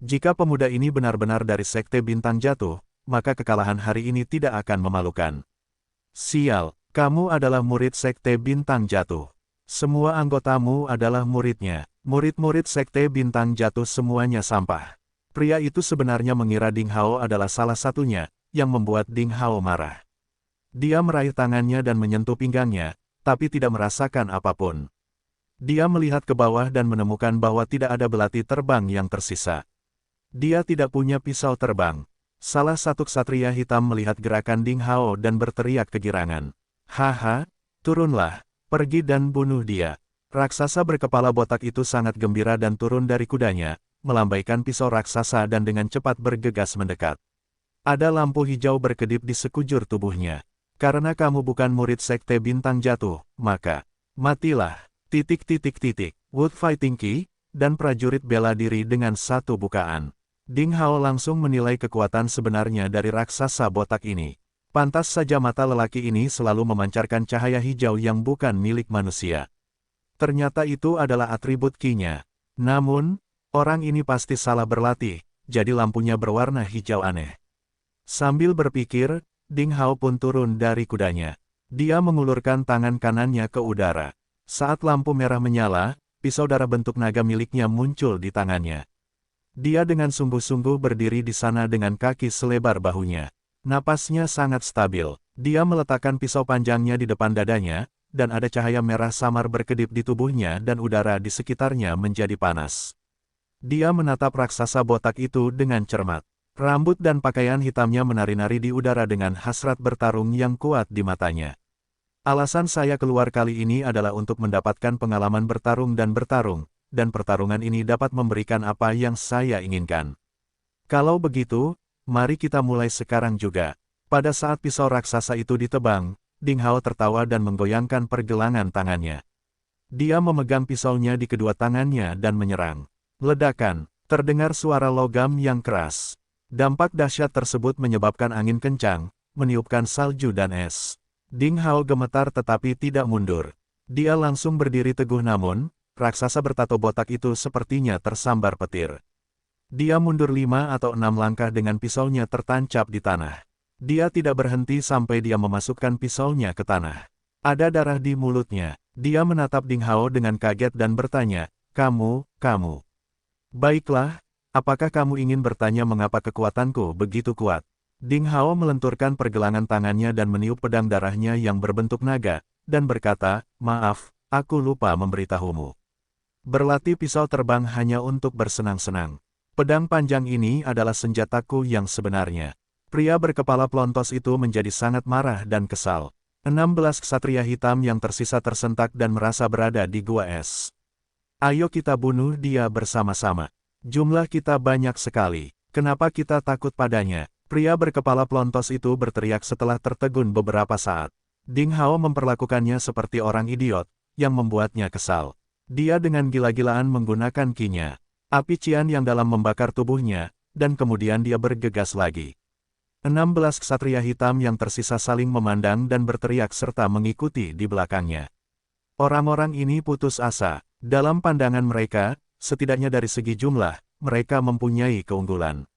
Jika pemuda ini benar-benar dari Sekte Bintang Jatuh, maka kekalahan hari ini tidak akan memalukan. Sial, kamu adalah murid Sekte Bintang Jatuh. Semua anggotamu adalah muridnya. Murid-murid Sekte Bintang Jatuh semuanya sampah. Pria itu sebenarnya mengira Ding Hao adalah salah satunya, yang membuat Ding Hao marah. Dia meraih tangannya dan menyentuh pinggangnya, tapi tidak merasakan apapun. Dia melihat ke bawah dan menemukan bahwa tidak ada belati terbang yang tersisa. Dia tidak punya pisau terbang. Salah satu ksatria hitam melihat gerakan Ding Hao dan berteriak kegirangan. Haha, turunlah, pergi dan bunuh dia. Raksasa berkepala botak itu sangat gembira dan turun dari kudanya, melambaikan pisau raksasa dan dengan cepat bergegas mendekat. Ada lampu hijau berkedip di sekujur tubuhnya. Karena kamu bukan murid Sekte Bintang Jatuh, maka matilah. Wood Fighting Ki, dan prajurit bela diri dengan satu bukaan. Ding Hao langsung menilai kekuatan sebenarnya dari raksasa botak ini. Pantas saja mata lelaki ini selalu memancarkan cahaya hijau yang bukan milik manusia. Ternyata itu adalah atribut Ki-nya. Namun, orang ini pasti salah berlatih, jadi lampunya berwarna hijau aneh. Sambil berpikir, Ding Hao pun turun dari kudanya. Dia mengulurkan tangan kanannya ke udara. Saat lampu merah menyala, pisau darah bentuk naga miliknya muncul di tangannya. Dia dengan sungguh-sungguh berdiri di sana dengan kaki selebar bahunya. Napasnya sangat stabil. Dia meletakkan pisau panjangnya di depan dadanya, dan ada cahaya merah samar berkedip di tubuhnya dan udara di sekitarnya menjadi panas. Dia menatap raksasa botak itu dengan cermat. Rambut dan pakaian hitamnya menari-nari di udara dengan hasrat bertarung yang kuat di matanya. Alasan saya keluar kali ini adalah untuk mendapatkan pengalaman bertarung, dan pertarungan ini dapat memberikan apa yang saya inginkan. Kalau begitu, mari kita mulai sekarang juga. Pada saat pisau raksasa itu ditebang, Ding Hao tertawa dan menggoyangkan pergelangan tangannya. Dia memegang pisaunya di kedua tangannya dan menyerang. Ledakan, terdengar suara logam yang keras. Dampak dahsyat tersebut menyebabkan angin kencang, meniupkan salju dan es. Ding Hao gemetar tetapi tidak mundur. Dia langsung berdiri teguh namun, raksasa bertato botak itu sepertinya tersambar petir. Dia mundur 5 atau 6 langkah dengan pisaunya tertancap di tanah. Dia tidak berhenti sampai dia memasukkan pisaunya ke tanah. Ada darah di mulutnya. Dia menatap Ding Hao dengan kaget dan bertanya, kamu. Baiklah, apakah kamu ingin bertanya mengapa kekuatanku begitu kuat? Ding Hao melenturkan pergelangan tangannya dan meniup pedang darahnya yang berbentuk naga, dan berkata, maaf, aku lupa memberitahumu. Berlatih pisau terbang hanya untuk bersenang-senang. Pedang panjang ini adalah senjataku yang sebenarnya. Pria berkepala pelontos itu menjadi sangat marah dan kesal. 16 ksatria hitam yang tersisa tersentak dan merasa berada di gua es. Ayo kita bunuh dia bersama-sama. Jumlah kita banyak sekali. Kenapa kita takut padanya? Pria berkepala pelontos itu berteriak setelah tertegun beberapa saat. Ding Hao memperlakukannya seperti orang idiot, yang membuatnya kesal. Dia dengan gila-gilaan menggunakan Ki-nya. Api cian yang dalam membakar tubuhnya, dan kemudian dia bergegas lagi. 16 ksatria hitam yang tersisa saling memandang dan berteriak serta mengikuti di belakangnya. Orang-orang ini putus asa. Dalam pandangan mereka, setidaknya dari segi jumlah, mereka mempunyai keunggulan.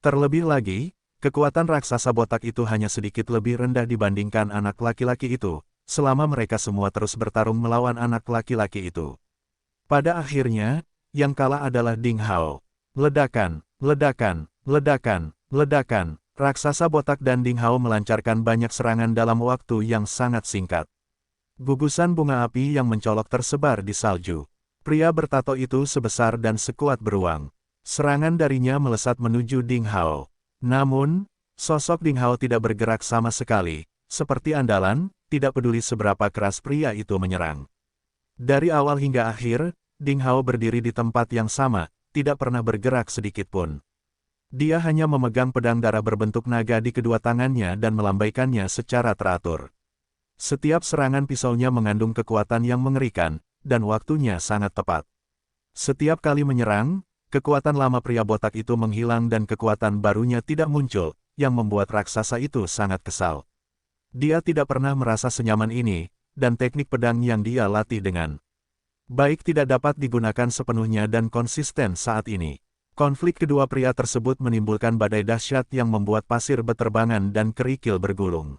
Terlebih lagi, kekuatan raksasa botak itu hanya sedikit lebih rendah dibandingkan anak laki-laki itu, selama mereka semua terus bertarung melawan anak laki-laki itu. Pada akhirnya, yang kalah adalah Ding Hao. Ledakan. Raksasa botak dan Ding Hao melancarkan banyak serangan dalam waktu yang sangat singkat. Gugusan bunga api yang mencolok tersebar di salju. Pria bertato itu sebesar dan sekuat beruang. Serangan darinya melesat menuju Ding Hao. Namun, sosok Ding Hao tidak bergerak sama sekali. Seperti andalan, tidak peduli seberapa keras pria itu menyerang. Dari awal hingga akhir, Ding Hao berdiri di tempat yang sama, tidak pernah bergerak sedikit pun. Dia hanya memegang pedang darah berbentuk naga di kedua tangannya dan melambaikannya secara teratur. Setiap serangan pisaunya mengandung kekuatan yang mengerikan, dan waktunya sangat tepat. Setiap kali menyerang, kekuatan lama pria botak itu menghilang dan kekuatan barunya tidak muncul, yang membuat raksasa itu sangat kesal. Dia tidak pernah merasa senyaman ini, dan teknik pedang yang dia latih dengan baik tidak dapat digunakan sepenuhnya dan konsisten saat ini. Konflik kedua pria tersebut menimbulkan badai dahsyat yang membuat pasir beterbangan dan kerikil bergulung.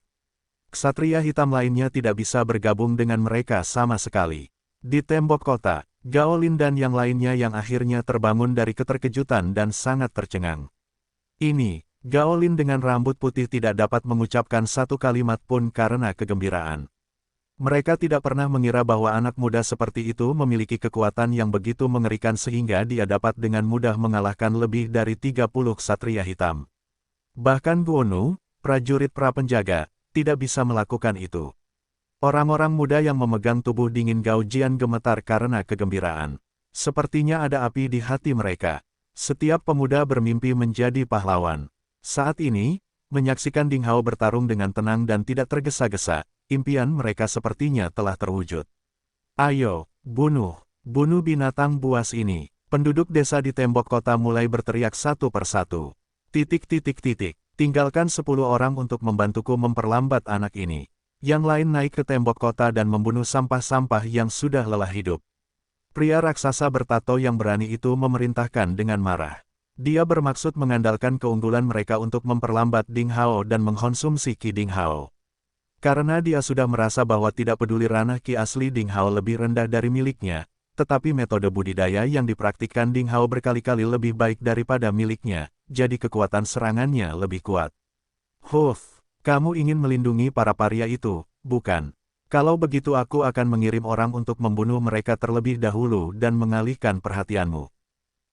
Ksatria hitam lainnya tidak bisa bergabung dengan mereka sama sekali. Di tembok kota, Gao Lin dan yang lainnya yang akhirnya terbangun dari keterkejutan dan sangat tercengang. Ini, Gao Lin dengan rambut putih tidak dapat mengucapkan satu kalimat pun karena kegembiraan. Mereka tidak pernah mengira bahwa anak muda seperti itu memiliki kekuatan yang begitu mengerikan sehingga dia dapat dengan mudah mengalahkan lebih dari 30 ksatria hitam. Bahkan Guonu, prajurit prapenjaga, tidak bisa melakukan itu. Orang-orang muda yang memegang tubuh dingin Gao Jian gemetar karena kegembiraan. Sepertinya ada api di hati mereka. Setiap pemuda bermimpi menjadi pahlawan. Saat ini, menyaksikan Ding Hao bertarung dengan tenang dan tidak tergesa-gesa, impian mereka sepertinya telah terwujud. Ayo, bunuh binatang buas ini. Penduduk desa di tembok kota mulai berteriak satu persatu. Tinggalkan 10 orang untuk membantuku memperlambat anak ini. Yang lain naik ke tembok kota dan membunuh sampah-sampah yang sudah lelah hidup. Pria raksasa bertato yang berani itu memerintahkan dengan marah. Dia bermaksud mengandalkan keunggulan mereka untuk memperlambat Ding Hao dan mengkonsumsi Ki Ding Hao. Karena dia sudah merasa bahwa tidak peduli ranah Ki asli Ding Hao lebih rendah dari miliknya, tetapi metode budidaya yang dipraktikkan Ding Hao berkali-kali lebih baik daripada miliknya, jadi kekuatan serangannya lebih kuat. Huff, kamu ingin melindungi para paria itu, bukan? Kalau begitu aku akan mengirim orang untuk membunuh mereka terlebih dahulu dan mengalihkan perhatianmu.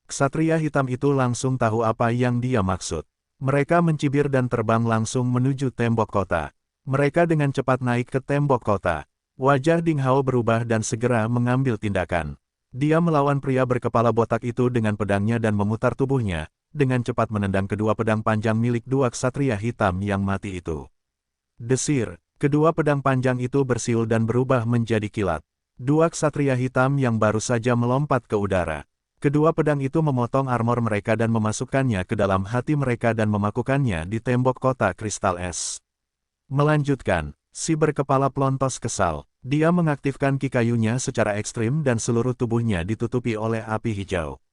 Ksatria hitam itu langsung tahu apa yang dia maksud. Mereka mencibir dan terbang langsung menuju tembok kota. Mereka dengan cepat naik ke tembok kota. Wajah Ding Hao berubah dan segera mengambil tindakan. Dia melawan pria berkepala botak itu dengan pedangnya dan memutar tubuhnya, dengan cepat menendang kedua pedang panjang milik dua ksatria hitam yang mati itu. Desir, kedua pedang panjang itu bersiul dan berubah menjadi kilat. Dua ksatria hitam yang baru saja melompat ke udara. Kedua pedang itu memotong armor mereka dan memasukkannya ke dalam hati mereka dan memakukannya di tembok kota kristal es. Melanjutkan, si berkepala pelontos kesal. Dia mengaktifkan ki kayunya secara ekstrim dan seluruh tubuhnya ditutupi oleh api hijau.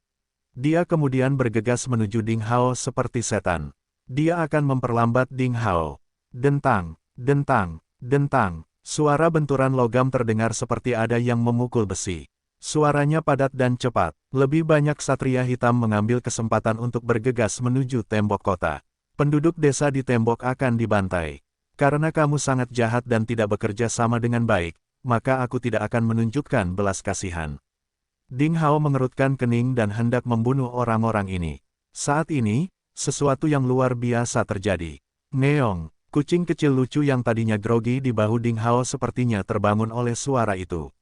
Dia kemudian bergegas menuju Ding Hao seperti setan. Dia akan memperlambat Ding Hao. Dentang, dentang, dentang. Suara benturan logam terdengar seperti ada yang memukul besi. Suaranya padat dan cepat. Lebih banyak ksatria hitam mengambil kesempatan untuk bergegas menuju tembok kota. Penduduk desa di tembok akan dibantai. Karena kamu sangat jahat dan tidak bekerja sama dengan baik, maka aku tidak akan menunjukkan belas kasihan. Ding Hao mengerutkan kening dan hendak membunuh orang-orang ini. Saat ini, sesuatu yang luar biasa terjadi. Neong, kucing kecil lucu yang tadinya grogi di bahu Ding Hao sepertinya terbangun oleh suara itu.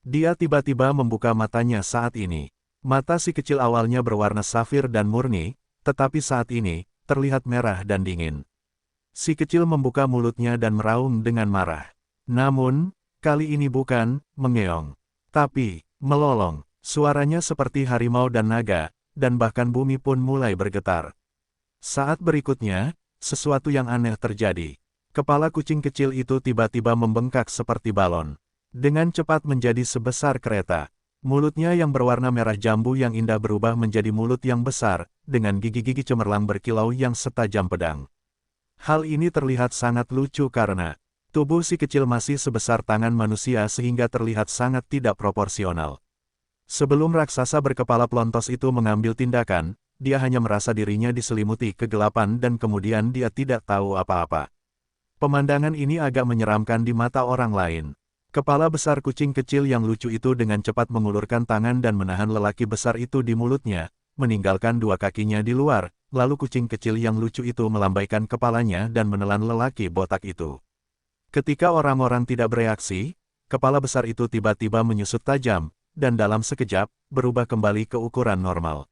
Dia tiba-tiba membuka matanya saat ini. Mata si kecil awalnya berwarna safir dan murni, tetapi saat ini, terlihat merah dan dingin. Si kecil membuka mulutnya dan meraung dengan marah. Namun, kali ini bukan mengeong, tapi melolong. Suaranya seperti harimau dan naga, dan bahkan bumi pun mulai bergetar. Saat berikutnya, sesuatu yang aneh terjadi. Kepala kucing kecil itu tiba-tiba membengkak seperti balon. Dengan cepat menjadi sebesar kereta. Mulutnya yang berwarna merah jambu yang indah berubah menjadi mulut yang besar, dengan gigi-gigi cemerlang berkilau yang setajam pedang. Hal ini terlihat sangat lucu karena tubuh si kecil masih sebesar tangan manusia sehingga terlihat sangat tidak proporsional. Sebelum raksasa berkepala pelontos itu mengambil tindakan, dia hanya merasa dirinya diselimuti kegelapan dan kemudian dia tidak tahu apa-apa. Pemandangan ini agak menyeramkan di mata orang lain. Kepala besar kucing kecil yang lucu itu dengan cepat mengulurkan tangan dan menahan lelaki besar itu di mulutnya, meninggalkan dua kakinya di luar. Lalu kucing kecil yang lucu itu melambaikan kepalanya dan menelan lelaki botak itu. Ketika orang-orang tidak bereaksi, kepala besar itu tiba-tiba menyusut tajam, dan dalam sekejap, berubah kembali ke ukuran normal.